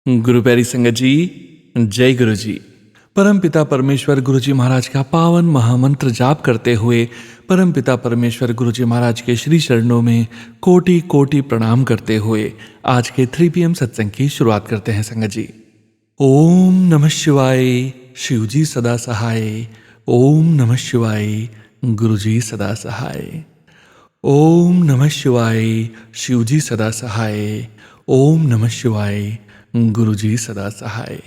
गुरु प्यारी संगत जी, जय गुरु जी। परम पिता परमेश्वर गुरु जी महाराज का पावन महामंत्र जाप करते हुए परम पिता परमेश्वर गुरु जी महाराज के श्री चरणों में कोटि कोटि प्रणाम करते हुए आज के 3 PM सत्संग की शुरुआत करते हैं संगत जी। ओम नमः शिवाय, शिव जी सदा सहाय। ओम नमः शिवाय, गुरु जी सदा सहाय। ओम नमः शिवाय, शिव जी सदा सहाय। ओम नमः शिवाय, गुरु जी सदा सहाय।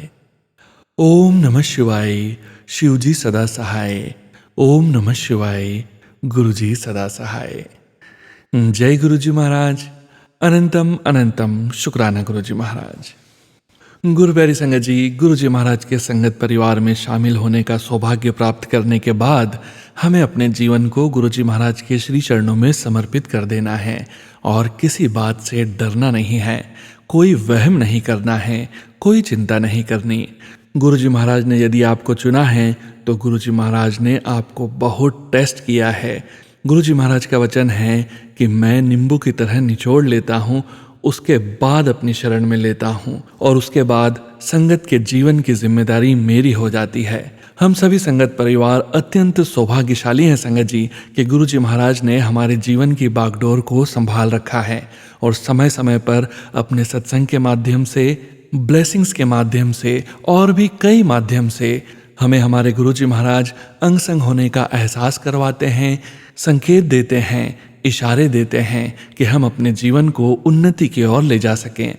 ओम नमः शिवाय, शिव जी सदा सहाय। ओम नमः शिवाय, गुरु जी सदा सहाय। जय गुरु जी महाराज। अनंतम अनंतम शुक्राना गुरु जी महाराज। गुरु प्यारी संगत जी, गुरु जी महाराज के संगत परिवार में शामिल होने का सौभाग्य प्राप्त करने के बाद हमें अपने जीवन को गुरु जी महाराज के श्री चरणों में समर्पित कर देना है और किसी बात से डरना नहीं है, कोई वहम नहीं करना है, कोई चिंता नहीं करनी। गुरु जी महाराज ने यदि आपको चुना है तो गुरु जी महाराज ने आपको बहुत टेस्ट किया है। गुरु जी महाराज का वचन है कि मैं नींबू की तरह निचोड़ लेता हूँ, उसके बाद अपनी शरण में लेता हूँ और उसके बाद संगत के जीवन की जिम्मेदारी मेरी हो जाती है। हम सभी संगत परिवार अत्यंत सौभाग्यशाली हैं संगत जी कि गुरु जी महाराज ने हमारे जीवन की बागडोर को संभाल रखा है और समय समय पर अपने सत्संग के माध्यम से, ब्लेसिंग्स के माध्यम से और भी कई माध्यम से हमें हमारे गुरु जी महाराज अंग संग होने का एहसास करवाते हैं, संकेत देते हैं, इशारे देते हैं कि हम अपने जीवन को उन्नति की ओर ले जा सकें।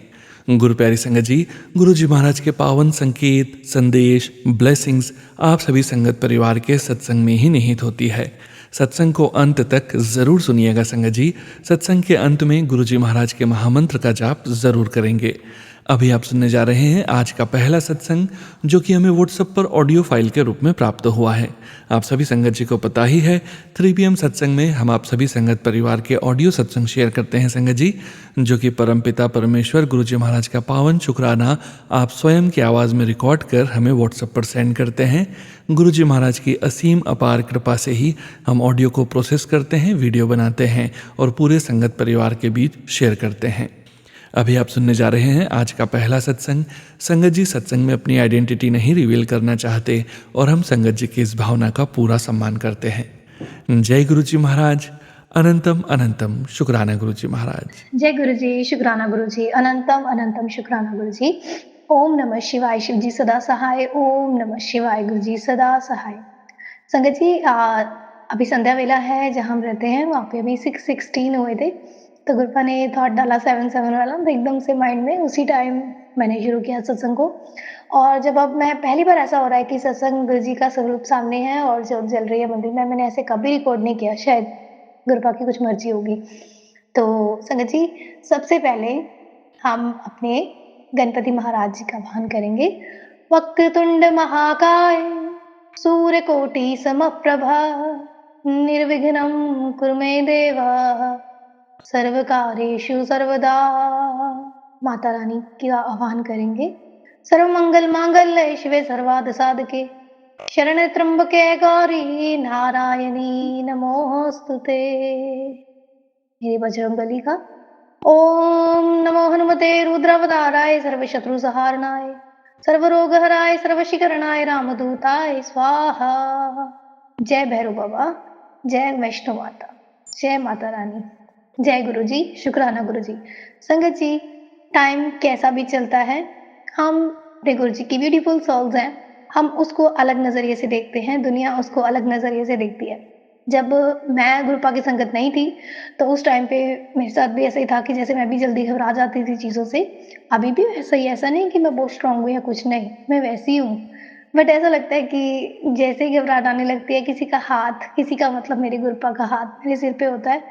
गुरु प्यारी संगत जी, गुरु जी महाराज के पावन संकेत, संदेश, ब्लेसिंग्स आप सभी संगत परिवार के सत्संग में ही निहित होती है। सत्संग को अंत तक जरूर सुनिएगा संगत जी। सत्संग के अंत में गुरु जी महाराज के महामंत्र का जाप जरूर करेंगे। अभी आप सुनने जा रहे हैं आज का पहला सत्संग, जो कि हमें व्हाट्सएप पर ऑडियो फाइल के रूप में प्राप्त हुआ है। आप सभी संगत जी को पता ही है 3 PM सत्संग में हम आप सभी संगत परिवार के ऑडियो सत्संग शेयर करते हैं संगत जी, जो कि परमपिता परमेश्वर गुरु जी महाराज का पावन शुक्राना आप स्वयं की आवाज़ में रिकॉर्ड कर हमें व्हाट्सएप पर सेंड करते हैं। गुरु जी महाराज की असीम अपार कृपा से ही हम ऑडियो को प्रोसेस करते हैं, वीडियो बनाते हैं और पूरे संगत परिवार के बीच शेयर करते हैं। अभी आप सुनने जा रहे हैं आज का पहला सत्संग। संगत जी सत्संग में अपनी आइडेंटिटी नहीं रिवील करना चाहते और हम संगत जी की इस भावना का पूरा सम्मान करते हैं। जय गुरु जी महाराज। अनंतम अनंतम शुक्राना गुरु जी महाराज। जय गुरु जी, शुक्राना गुरु जी। अनंतम अनंतम शुक्राना गुरु जी। ओम नमः शिवाय, शिव जी सदा सहाय। ओम नमः शिवाय, गुरु जी सदा सहाय। संगत जी, अभी संध्या वेला है जहाँ हम रहते हैं, वहाँ पे अभी 6:16 हुए थे, तो गुरुपा ने थॉट डाला 7:7 वाला, तो एकदम से माइंड में उसी टाइम मैंने शुरू किया सत्संग को। और जब अब मैं पहली बार ऐसा हो रहा है कि सत्संग गुरु जी का स्वरूप सामने है और ज्योत जल रही है मंदिर में, मैंने ऐसे कभी रिकॉर्ड नहीं किया, शायद गुरुपा की कुछ मर्जी होगी। तो संगत जी, सबसे पहले हम अपने गणपति महाराज जी का ध्यान करेंगे। वक्रतुंड महाकाय, सूर्यकोटि समप्रभा, निर्विघ्नं कुरु मे देव, सर्वकार्येषु सर्वदा। माता रानी का आह्वान करेंगे। सर्वमंगल मांगल्ये शिवे सर्वार्थ साधके, शरण्ये त्र्यंबके गौरी नारायणी नमोस्तुते। मेरी बजरंगबली का ओम नमो हनुमते रुद्रावताराय सर्वशत्रुसंहारणाय सर्वरोगहराय सर्वशीकरणाय रामदूताय स्वाहा। जय भैरव बाबा, जय वैष्णो माता, जय माता रानी, जय गुरु जी, शुक्राना गुरु जी। संगत जी, टाइम कैसा भी चलता है, हम अपने गुरु जी की ब्यूटीफुल सोल्स हैं, हम उसको अलग नज़रिए से देखते हैं, दुनिया उसको अलग नज़रिए से देखती है। जब मैं गुरुपा की संगत नहीं थी, तो उस टाइम पे मेरे साथ भी ऐसा ही था कि जैसे मैं भी जल्दी घबरा जाती थी चीज़ों से। अभी भी वैसा ही, ऐसा नहीं कि मैं बहुत स्ट्रांग हूँ या कुछ नहीं, मैं वैसी हूँ। बट ऐसा लगता है कि जैसे ही घबराहट आने लगती है, किसी का हाथ, किसी का मतलब मेरे गुरुपा का हाथ मेरे सिर पे होता है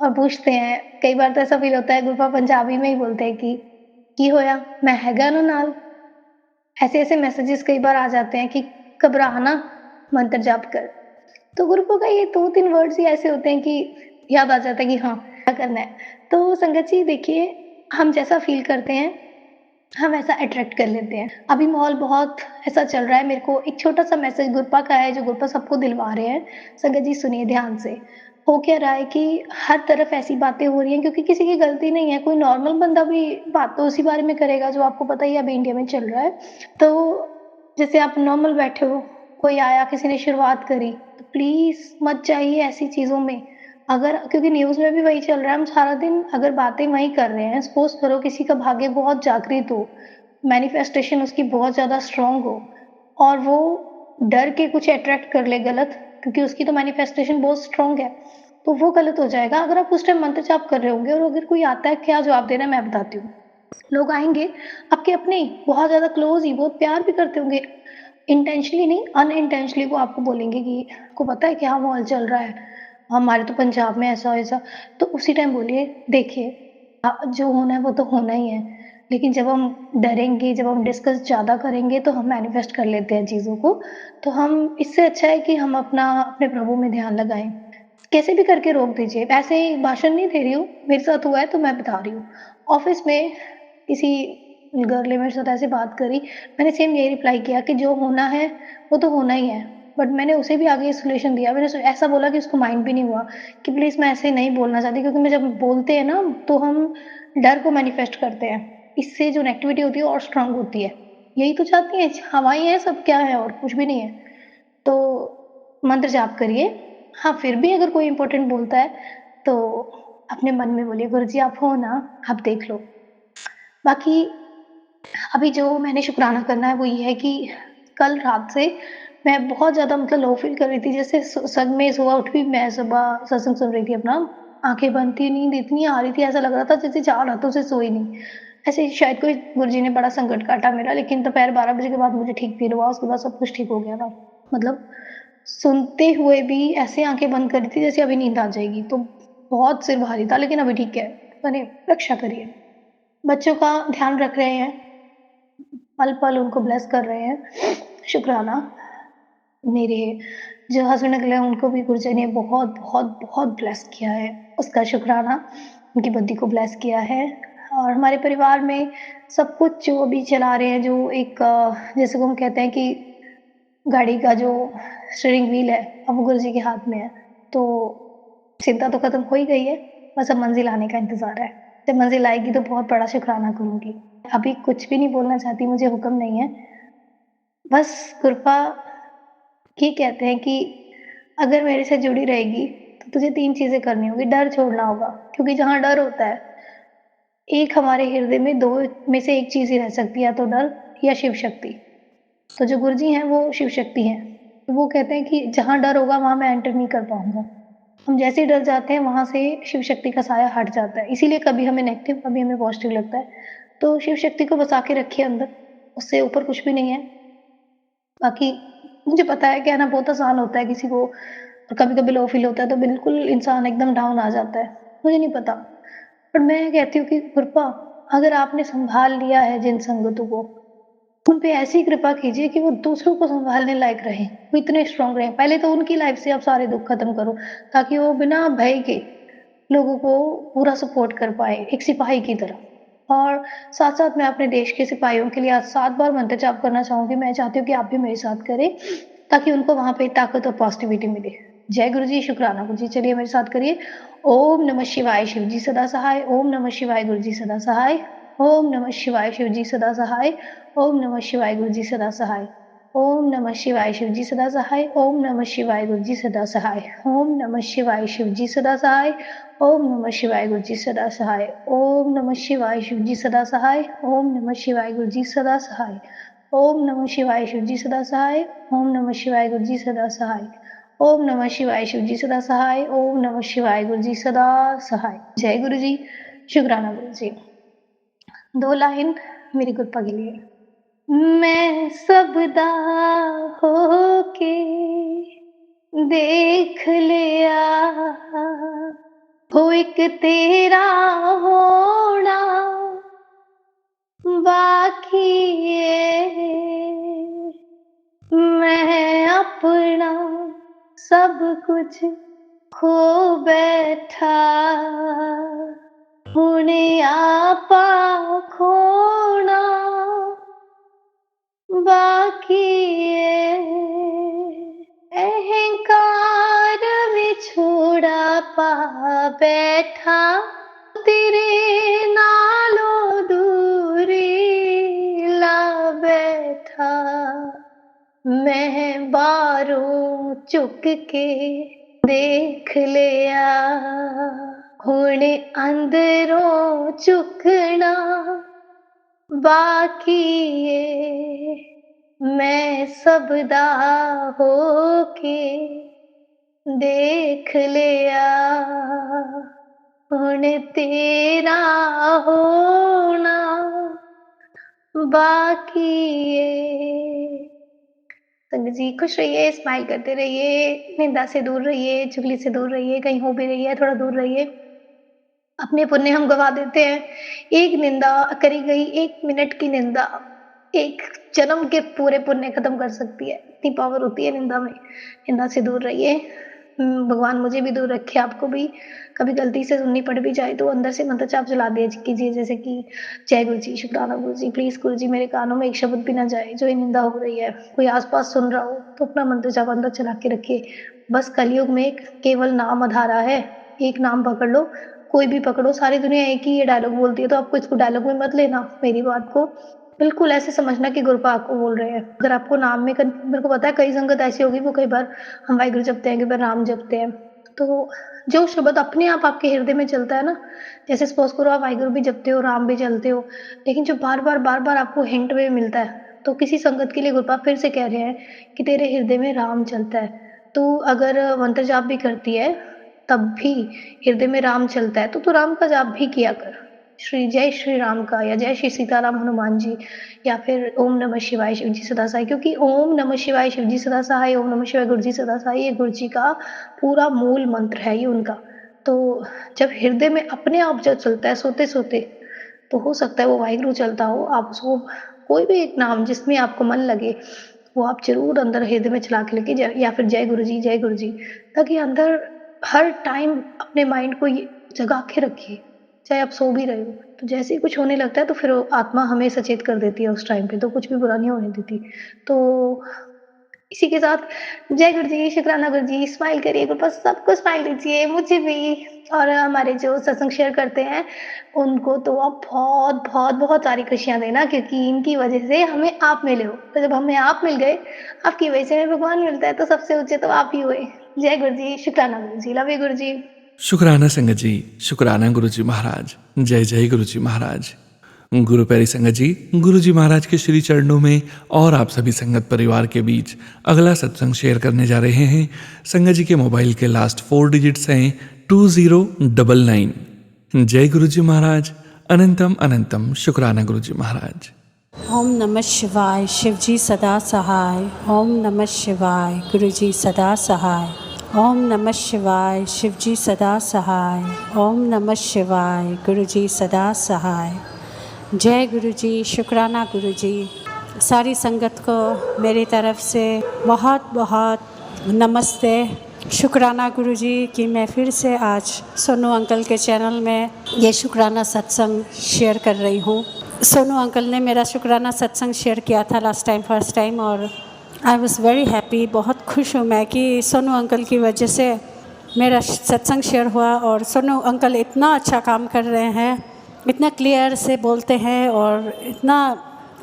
और पूछते हैं, कई बार तो ऐसा फील होता है गुरुपा पंजाबी में ही बोलते हैं कि की होया, मैं हैगा ना नाल। ऐसे-ऐसे मैसेजेस कई बार आ जाते हैं कि घबरा ना, मंत्र जाप कर। तो गुरुपा का ये 2-3 वर्ड्स ही ऐसे होते हैं कि याद आ जाता है कि हाँ, क्या करना है। तो संगत जी देखिए, हम जैसा फ़ील करते हैं, हम ऐसा अट्रैक्ट कर लेते हैं। अभी माहौल बहुत ऐसा चल रहा है, मेरे को एक छोटा-सा मैसेज गुरपा का है जो गुरपा सबको दिलवा रहे हैं। संगत जी सुनिए ध्यान से। हो क्या रहा है कि हर तरफ ऐसी बातें हो रही हैं क्योंकि किसी की गलती नहीं है, कोई नॉर्मल बंदा भी बात तो उसी बारे में करेगा जो आपको पता ही है अभी इंडिया में चल रहा है। तो जैसे आप नॉर्मल बैठे हो, कोई आया किसी ने शुरुआत करी, तो प्लीज़ मत जाइए ऐसी चीज़ों में। अगर क्योंकि न्यूज़ में भी वही चल रहा है, हम सारा दिन अगर बातें वही कर रहे हैं, सपोज़ करो किसी का भाग्य बहुत जागृत हो, मैनिफेस्टेशन उसकी बहुत ज़्यादा स्ट्रॉन्ग हो और वो डर के कुछ अट्रैक्ट कर ले गलत, क्योंकि उसकी तो मैनिफेस्टेशन बहुत स्ट्रॉन्ग है, तो वो गलत हो जाएगा। अगर आप उस टाइम मंत्र जाप कर रहे होंगे और अगर कोई आता है, क्या जवाब देना है मैं बताती हूँ। लोग आएँगे आपके अपने ही, बहुत ज़्यादा क्लोज़ ही, बहुत प्यार भी करते होंगे। इंटेंशनली नहीं, अनइंटेंशनली वो आपको बोलेंगे कि आपको पता है क्या माहौल चल रहा है? हमारे तो पंजाब में ऐसा-वैसा। तो उसी टाइम बोलिए देखिए जो होना है वो तो होना ही है। लेकिन जब हम डरेंगे, जब हम डिस्कस ज़्यादा करेंगे तो हम मैनिफेस्ट कर लेते हैं चीज़ों को। तो हम इससे अच्छा है कि हम अपने प्रभु में ध्यान लगाएँ। कैसे भी करके रोक दीजिए। ऐसे ही भाषण नहीं दे रही हूँ, मेरे साथ हुआ है तो मैं बता रही हूँ। ऑफ़िस में किसी गर्ल ने मेरे साथ ऐसे बात करी, मैंने सेम यही रिप्लाई किया कि जो होना है, वो तो होना ही है। बट मैंने उसे भी आगे सॉल्यूशन दिया, मैंने ऐसा बोला कि उसको माइंड भी नहीं हुआ कि प्लीज़ मैं ऐसे नहीं बोलना चाहती क्योंकि मैं जब बोलते हैं ना, तो हम डर को मैनिफेस्ट करते हैं। इससे जो नेगेटिविटी होती है और स्ट्रॉन्ग होती है। यही तो चाहती हैं, हवाएँ हैं, सब क्या है और कुछ भी नहीं है। तो मंत्र जाप करिए। हाँ, फिर भी अगर कोई इम्पोर्टेंट बोलता है, तो अपने मन में बोलिए, "गुरुजी आप हो ना, आप देख लो।" बाकी अभी जो मैंने शुकराना करना है वो ये है कि कल रात से मैं बहुत ज़्यादा मतलब लो फ़ील कर रही थी। जैसे सग में सुबह उठ भी मैं सुबह सत्संग सुन रही थी अपना, आँखें बंद थी, नींद इतनी आ रही थी, ऐसा लग रहा था जैसे 4 रातों से सोई नहीं। ऐसे ही शायद कोई गुरुजी ने बड़ा संकट काटा मेरा, लेकिन दोपहर 12 बजे के बाद मुझे ठीक फ़ील हुआ, उसके बाद सब कुछ ठीक हो गया था। मतलब सुनते हुए भी ऐसे आँखें बंद करी थी जैसे अभी नींद आ जाएगी, तो बहुत सिर भारी था लेकिन अभी ठीक है। मैंने रक्षा करी है। बच्चों का ध्यान रख रहे हैं, पल-पल उनको ब्लेस कर रहे हैं। शुकराना, मेरे जो हस्बैंड निकले हैं उनको भी गुरुजी ने बहुत, बहुत, बहुत ब्लेस किया है, उसका शुकराना। उनकी बुद्धि को ब्लेस किया है और हमारे परिवार में सब कुछ जो अभी चला रहे हैं, जो एक जैसे को हम कहते हैं कि गाड़ी का जो स्टीयरिंग व्हील है, अब वो गुरुजी के हाथ में है। तो चिंता तो खत्म हो ही गई है, बस अब मंज़िल आने का इंतज़ार है। जब मंज़िल आएगी तो बहुत बड़ा शुकराना करूँगी। अभी कुछ भी नहीं बोलना चाहती, मुझे हुक्म नहीं है। बस कृपा ये कहते हैं कि अगर मेरे से जुड़ी रहेगी, तो तुझे 3 चीज़ें करनी होगी, डर छोड़ना होगा, क्योंकि जहाँ डर होता है, एक हमारे हृदय में 2 में से 1 चीज़ ही रह सकती है, या तो डर या शिव शक्ति। तो जो गुरुजी हैं वो शिव शक्ति हैं। तो वो कहते हैं कि जहाँ डर होगा वहाँ मैं एंटर नहीं कर पाऊँगा। हम जैसे ही डर जाते हैं वहाँ से शिव शक्ति का साया हट जाता है। इसीलिए कभी हमें नेगेटिव, कभी हमें पॉज़िटिव लगता है। तो शिव शक्ति को बसा के रखिए अंदर, उससे ऊपर कुछ भी नहीं है। बाकी मुझे पता है कहना बहुत आसान होता है किसी को, और कभी-कभी लो फ़ील होता है तो बिल्कुल इंसान एकदम डाउन आ जाता है। मुझे नहीं पता, पर मैं कहती हूँ कि कृपा अगर आपने सँभाल लिया है जिन संगतों को, उन पे ऐसी कृपा कीजिए कि वो दूसरों को सँभालने लायक रहें, वो इतने स्ट्रॉन्ग रहें। पहले तो उनकी लाइफ़ से आप सारे दुःख खत्म करो, ताकि वो बिना भय के लोगों को पूरा सपोर्ट कर पाएँ, एक सिपाही की तरह। और साथ-साथ मैं अपने देश के सिपाहियों के लिए आज 7 बार मंत्र जाप करना चाहूँगी। मैं चाहती हूँ कि आप भी मेरे साथ करें, ताकि उनको वहाँ पे ताकत और पॉज़िटिविटी मिले। जय गुरु जी, शुकराना गुरु जी। चलिए मेरे साथ करिए। ओम नमः शिवाय शिव जी सदा सहाय, ओम नमः शिवाय गुरु जी सदा सहाय, ओम नमः शिवाय शिव जी सदा सहाय, ओम नमः शिवाय गुरु जी सदा सहाय, ओम नमः शिवाय शिव जी सदा सहाय, ओम नमः शिवाय गुरु जी सदा सहाय, ओम नमः शिवाय शिव जी सदा सहाय, ओम नमः शिवाय गुरु जी सदा सहाय, ओम नमः शिवाय शिव जी सदा सहाय, ओम नमः शिवाय गुरु जी सदा सहाय, ओम नमः शिवाय शिव जी सदा सहाय, ओम नमः शिवाय गुरु जी सदा सहाय, ओम नमः शिवाय शिव जी सदा सहाय, ओम नमः शिवाय गुरु जी सदा सहाय। जय गुरु जी, शुकराना गुरु जी। 2 लाइन मेरी कृपा के लिए। मैं सबदा होके देख लिया, हो एक तेरा होना बाकी है। मैं अपना सब कुछ खो बैठा, हुण आपा खोना बाकी ये अहंकार विछोड़ा पा बैठा, तेरे नालों दूरी ला बैठा। मैं बारों चुक के देख लिया, हुण अंदरों चुकना बाकी ये। मैं सबदा होके देख लिया, हुण तेरा होना बाकी ये। संगत जी खुश रहिए, स्माइल करते रहिए, निंदा से दूर रहिए, चुगली से दूर रहिए, कहीं हो भी रही है थोड़ा दूर रहिए। अपने पुण्य हम गवा देते हैं। एक निंदा करी गई, 1 मिनट की निंदा, एक जन्म के पूरे पुण्य खत्म कर सकती है। इतनी पावर होती है निंदा में। निंदा से दूर रहिए। भगवान मुझे भी दूर रखे, आपको भी। कभी गलती से सुननी पड़ भी जाए तो अंदर से मंत्र जाप चला दिया कीजिए, जैसे कि जय गुरु जी, शुक्राना गुरु जी, प्लीज गुरु जी मेरे कानों में एक शब्द भी ना जाए जो ये निंदा हो रही है। कोई आसपास सुन रहा हो तो अपना मंत्र जाप अंदर चला के रखिए। बस कलयुग में केवल नाम आधारा है। एक नाम पकड़ लो, कोई भी पकड़ो, सारी दुनिया एक ही ये डायलॉग बोलती है, तो आपको इसको डायलॉग में मत लेना। मेरी बात को बिल्कुल ऐसे समझना कि गुरुपा आपको बोल रहे हैं। अगर आपको नाम में मेरे को पता है कई संगत ऐसी होगी, वो कई बार हम वाहिगुरु जपते हैं, कई बार राम जपते हैं, तो जो शब्द अपने आप आपके हृदय में चलता है ना, जैसे सपोज करो आप वाहिगुरु भी जपते हो, राम भी चलते हो, लेकिन जो बार बार आपको हिंट में मिलता है, तो किसी संगत के लिए गुरुपा फिर से कह रहे हैं कि तेरे हृदय में राम चलता है। तो अगर मंत्र जाप भी करती है तब भी हृदय में राम चलता है, तो तू राम का जाप भी किया कर। जय श्री राम का, या जय श्री सीताराम हनुमान जी, या फिर ओम नमः शिवाय शिव जी सदा सहाय। क्योंकि ओम नमः शिवाय शिव जी सदा सहाय, ओम नमः शिवाय गुरु जी सदा सहाय, ये गुरु जी का पूरा मूल मंत्र है ये उनका। तो जब हृदय में अपने आप जब चलता है सोते सोते, तो हो सकता है वो वाहिगुरु चलता हो, आप उसको कोई भी एक नाम जिसमें आपको मन लगे वो आप जरूर अंदर हृदय में चला के लेके, या फिर जय गुरु जी, जय गुरु जी, ताकि अंदर हर टाइम अपने माइंड को ये जगा के रखिए, चाहे आप सो भी रहे हो। तो जैसे ही कुछ होने लगता है तो फिर आत्मा हमें सचेत कर देती है उस टाइम पे, तो कुछ भी बुरा नहीं होने देती। तो इसी के साथ जय गुरु जी, शुक्राना गुरु जी, स्माइल करिए, बस सबको स्माइल दीजिए, मुझे भी। और हमारे जो सत्संग शेयर करते हैं उनको तो आप बहुत बहुत बहुत सारी खुशियां देना, क्योंकि इनकी वजह से हमें आप मिले हो। तो जब हमें आप मिल गए, आपकी वजह से हमें भगवान मिलता है, तो सबसे ऊंचे तो आप ही हुए। जय गुरु जी, शुक्राना गुरु जी, लव यू गुरु जी। शुक्राना संगत जी, शुक्राना गुरु जी महाराज, जय जय गुरु जी महाराज। गुरु प्यारी संगत जी, गुरु जी महाराज के श्री चरणों में और आप सभी संगत परिवार के बीच अगला सत्संग शेयर करने जा रहे हैं। संगत जी के मोबाइल के लास्ट 4 डिजिट्स हैं 2099। जय गुरु जी महाराज, अनंतम अनंतम शुक्राना गुरु जी महाराज। ओम नमः शिवाय, शिव जी सदा सहाय। ओम नमः शिवाय, गुरु जी सदा सहाय। ओम नमः शिवाय, शिव जी सदा सहाय। ओम नमः शिवाय, गुरु जी सदा सहाय। जय गुरु जी, शुक्राना गुरु जी। सारी संगत को मेरी तरफ से बहुत बहुत नमस्ते। शुक्राना गुरु जी कि मैं फिर से आज सोनू अंकल के चैनल में ये शुक्राना सत्संग शेयर कर रही हूँ। सोनू अंकल ने मेरा शुक्राना सत्संग शेयर किया था लास्ट टाइम, फर्स्ट टाइम, और आई वॉज़ वेरी हैप्पी। बहुत खुश हूँ मैं कि सोनू अंकल की वजह से मेरा सत्संग शेयर हुआ। और सोनू अंकल इतना अच्छा काम कर रहे हैं, इतना क्लियर से बोलते हैं और इतना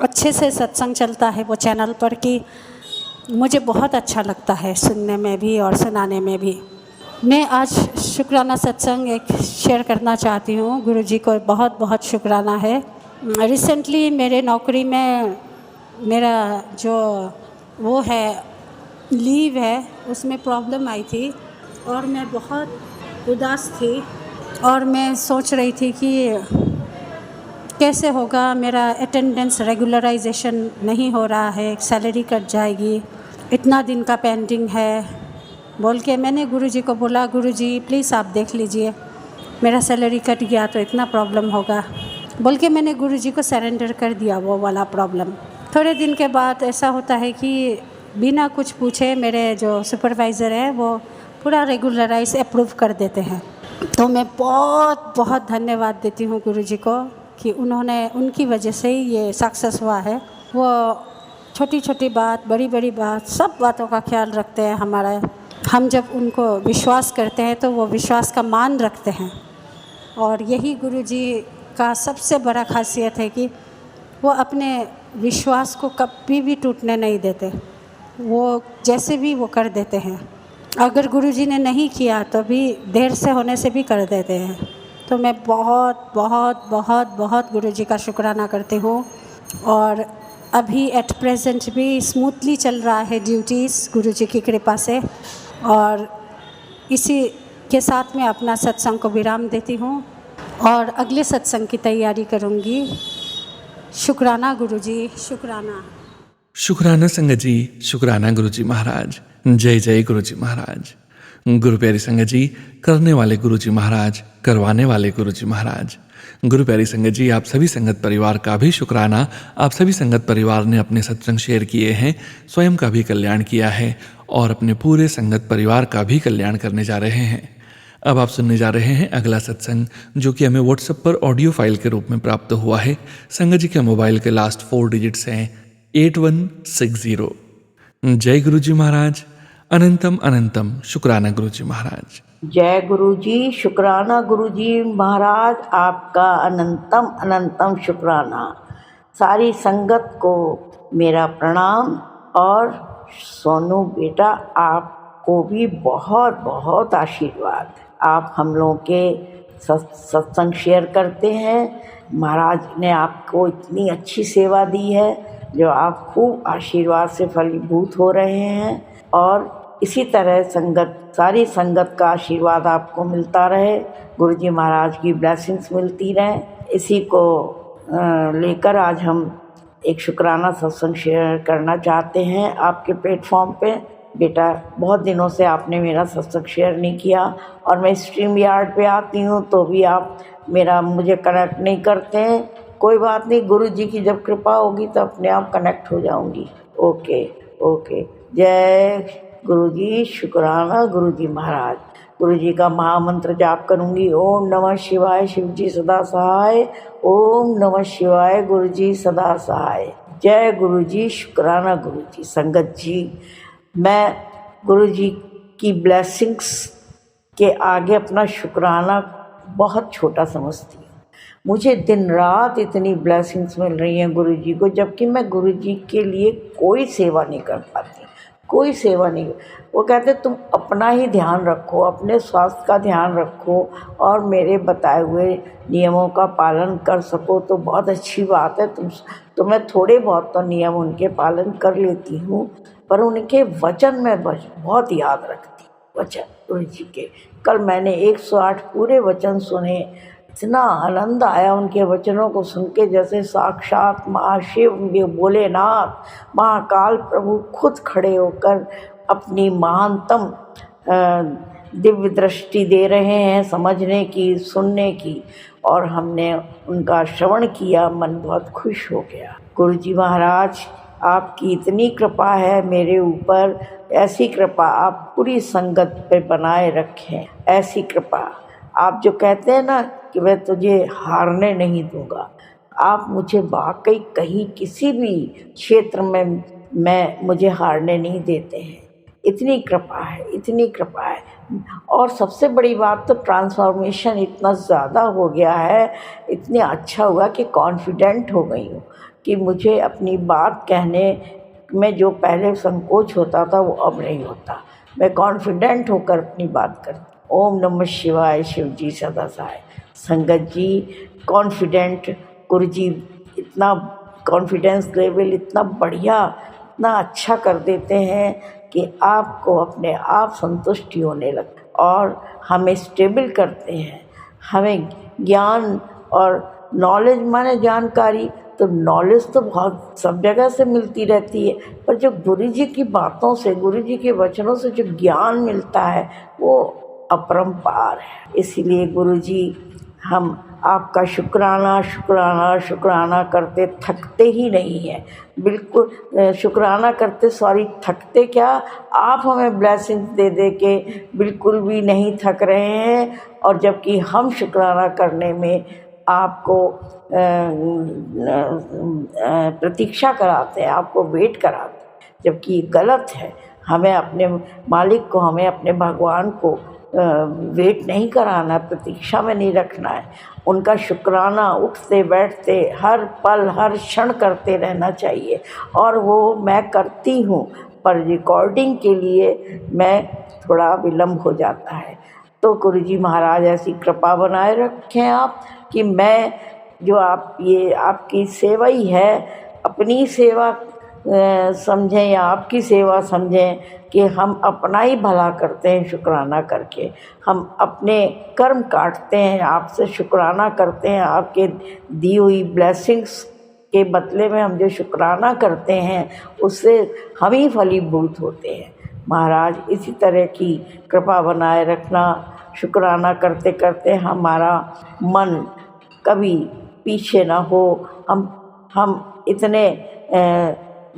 अच्छे से सत्संग चलता है वो चैनल पर कि मुझे बहुत अच्छा लगता है सुनने में भी और सुनाने में भी। मैं आज शुक्राना सत्संग एक शेयर करना चाहती हूँ। गुरु जी को बहुत बहुत शुक्राना है। रिसेंटली मेरे नौकरी में मेरा जो वो है लीव है, उसमें प्रॉब्लम आई थी और मैं बहुत उदास थी और मैं सोच रही थी कि कैसे होगा, मेरा अटेंडेंस रेगुलराइजेशन नहीं हो रहा है, सैलरी कट जाएगी, इतना दिन का पेंडिंग है बोल के मैंने गुरुजी को बोला, गुरुजी प्लीज़ आप देख लीजिए, मेरा सैलरी कट गया तो इतना प्रॉब्लम होगा बोल के मैंने गुरुजी को सरेंडर कर दिया वो वाला प्रॉब्लम। थोड़े दिन के बाद ऐसा होता है कि बिना कुछ पूछे मेरे जो सुपरवाइज़र है वो पूरा रेगुलराइज अप्रूव कर देते हैं। तो मैं बहुत बहुत धन्यवाद देती हूँ गुरुजी को कि उन्होंने, उनकी वजह से ही ये सक्सेस हुआ है। वो छोटी छोटी बात, बड़ी बड़ी बात, सब बातों का ख्याल रखते हैं हमारा। हम जब उनको विश्वास करते हैं तो वो विश्वास का मान रखते हैं। और यही गुरुजी का सबसे बड़ा खासियत है कि वो अपने विश्वास को कभी भी टूटने नहीं देते। वो जैसे भी वो कर देते हैं। अगर गुरुजी ने नहीं किया तो भी देर से होने से भी कर देते हैं। तो मैं बहुत बहुत बहुत बहुत गुरुजी का शुक्राना करती हूँ। और अभी एट प्रेजेंट भी स्मूथली चल रहा है ड्यूटीज़ गुरुजी की कृपा से। और इसी के साथ में अपना सत्संग को विराम देती हूँ और अगले सत्संग की तैयारी करूँगी। शुक्राना गुरुजी, शुक्राना। शुक्राना संगत जी, शुक्राना गुरुजी महाराज। जय जय गुरुजी महाराज। गुरु प्यारी संगत जी, करने वाले गुरुजी महाराज, करवाने वाले गुरुजी महाराज। गुरु प्यारी संगत जी, आप सभी संगत परिवार का भी शुक्राना। आप सभी संगत परिवार ने अपने सत्संग शेयर किए हैं, स्वयं का भी कल्याण किया है और अपने पूरे संगत परिवार का भी कल्याण करने जा रहे हैं। अब आप सुनने जा रहे हैं अगला सत्संग, जो कि हमें व्हाट्सएप पर ऑडियो फाइल के रूप में प्राप्त हुआ है। संगत जी के मोबाइल के लास्ट 4 डिजिट्स हैं 8160। जय गुरुजी महाराज। अनंतम अनंतम शुक्राना गुरुजी महाराज। जय गुरुजी, शुक्राना गुरुजी महाराज, आपका अनंतम अनंतम शुक्राना। सारी संगत को मेरा प्रणाम। और सोनू बेटा, आपको भी बहुत बहुत आशीर्वाद। आप हम लोगों के सत्संग शेयर करते हैं। महाराज ने आपको इतनी अच्छी सेवा दी है जो आप खूब आशीर्वाद से फलीभूत हो रहे हैं। और इसी तरह सारी संगत का आशीर्वाद आपको मिलता रहे, गुरुजी महाराज की ब्लेसिंग्स मिलती रहे। इसी को लेकर आज हम एक शुक्राना सत्संग शेयर करना चाहते हैं आपके प्लेटफॉर्म पे। बेटा, बहुत दिनों से आपने मेरा सत्संग शेयर नहीं किया और मैं स्ट्रीम यार्ड पे आती हूँ तो भी आप मुझे कनेक्ट नहीं करते हैं। कोई बात नहीं, गुरुजी की जब कृपा होगी तो अपने आप कनेक्ट हो जाऊँगी। ओके। जय गुरुजी, शुक्राना गुरुजी महाराज। गुरुजी का महामंत्र जाप करूंगी। ओम नमः शिवाय, शिवजी सदा सहाय। ओम नमः शिवाय, गुरुजी सदा सहाय। जय गुरुजी, शुक्राना गुरुजी। संगत जी, मैं गुरुजी की ब्लेसिंग्स के आगे अपना शुक्राना बहुत छोटा समझती हूँ। मुझे दिन रात इतनी ब्लेसिंग्स मिल रही हैं गुरुजी को, जबकि मैं गुरुजी के लिए कोई सेवा नहीं कर पाती, कोई सेवा नहीं। वो कहते तुम अपना ही ध्यान रखो, अपने स्वास्थ्य का ध्यान रखो और मेरे बताए हुए नियमों का पालन कर सको तो बहुत अच्छी बात है। तो मैं थोड़े बहुत तो नियम उनके पालन कर लेती हूँ, पर उनके वचन में बहुत याद रखती हूँ। वचन गुरुजी के कल मैंने 108 पूरे वचन सुने। इतना आनंद आया उनके वचनों को सुन के, जैसे साक्षात महाशिव, भोलेनाथ, महाकाल प्रभु खुद खड़े होकर अपनी महानतम दिव्य दृष्टि दे रहे हैं समझने की, सुनने की। और हमने उनका श्रवण किया, मन बहुत खुश हो गया। गुरुजी महाराज, आपकी इतनी कृपा है मेरे ऊपर, ऐसी कृपा आप पूरी संगत पे बनाए रखें। ऐसी कृपा आप जो कहते हैं ना कि मैं तुझे हारने नहीं दूंगा, आप मुझे वाकई कहीं किसी भी क्षेत्र में मुझे हारने नहीं देते हैं। इतनी कृपा है, इतनी कृपा है। और सबसे बड़ी बात तो ट्रांसफॉर्मेशन इतना ज़्यादा हो गया है, इतनी अच्छा हुआ कि कॉन्फिडेंट हो गई हूँ कि मुझे अपनी बात कहने में जो पहले संकोच होता था वो अब नहीं होता। मैं कॉन्फिडेंट होकर अपनी बात करती। ओम नमः शिवाय, शिव जी सदा सहाय। संगत जी, कॉन्फिडेंट गुरुजी इतना कॉन्फिडेंस लेवल इतना बढ़िया, इतना अच्छा कर देते हैं कि आपको अपने आप संतुष्टि होने लगती और हमें स्टेबल करते हैं। हमें ज्ञान और नॉलेज माने जानकारी, तो नॉलेज तो बहुत सब जगह से मिलती रहती है, पर जो गुरुजी की बातों से, गुरुजी के वचनों से जो ज्ञान मिलता है वो अपरंपार है। इसीलिए गुरुजी, हम आपका शुक्राना शुक्राना शुक्राना करते थकते ही नहीं हैं। बिल्कुल शुक्राना करते, थकते क्या, आप हमें ब्लेसिंग दे दे के बिल्कुल भी नहीं थक रहे हैं। और जबकि हम शुक्राना करने में आपको प्रतीक्षा कराते हैं, आपको वेट कराते हैं, जबकि ये गलत है। हमें अपने मालिक को, हमें अपने भगवान को वेट नहीं कराना, प्रतीक्षा में नहीं रखना है। उनका शुक्राना उठते बैठते हर पल हर क्षण करते रहना चाहिए। और वो मैं करती हूँ, पर रिकॉर्डिंग के लिए मैं थोड़ा विलम्ब हो जाता है। तो गुरु जी महाराज ऐसी कृपा बनाए रखें आप कि मैं जो आप ये आपकी सेवा ही है, अपनी सेवा समझें या आपकी सेवा समझें कि हम अपना ही भला करते हैं शुक्राना करके। हम अपने कर्म काटते हैं, आपसे शुक्राना करते हैं, आपके दी हुई ब्लेसिंग्स के बदले में हम जो शुक्राना करते हैं उससे हम ही फलीभूत होते हैं। महाराज इसी तरह की कृपा बनाए रखना। शुक्राना करते करते हमारा मन कभी पीछे ना हो, हम इतने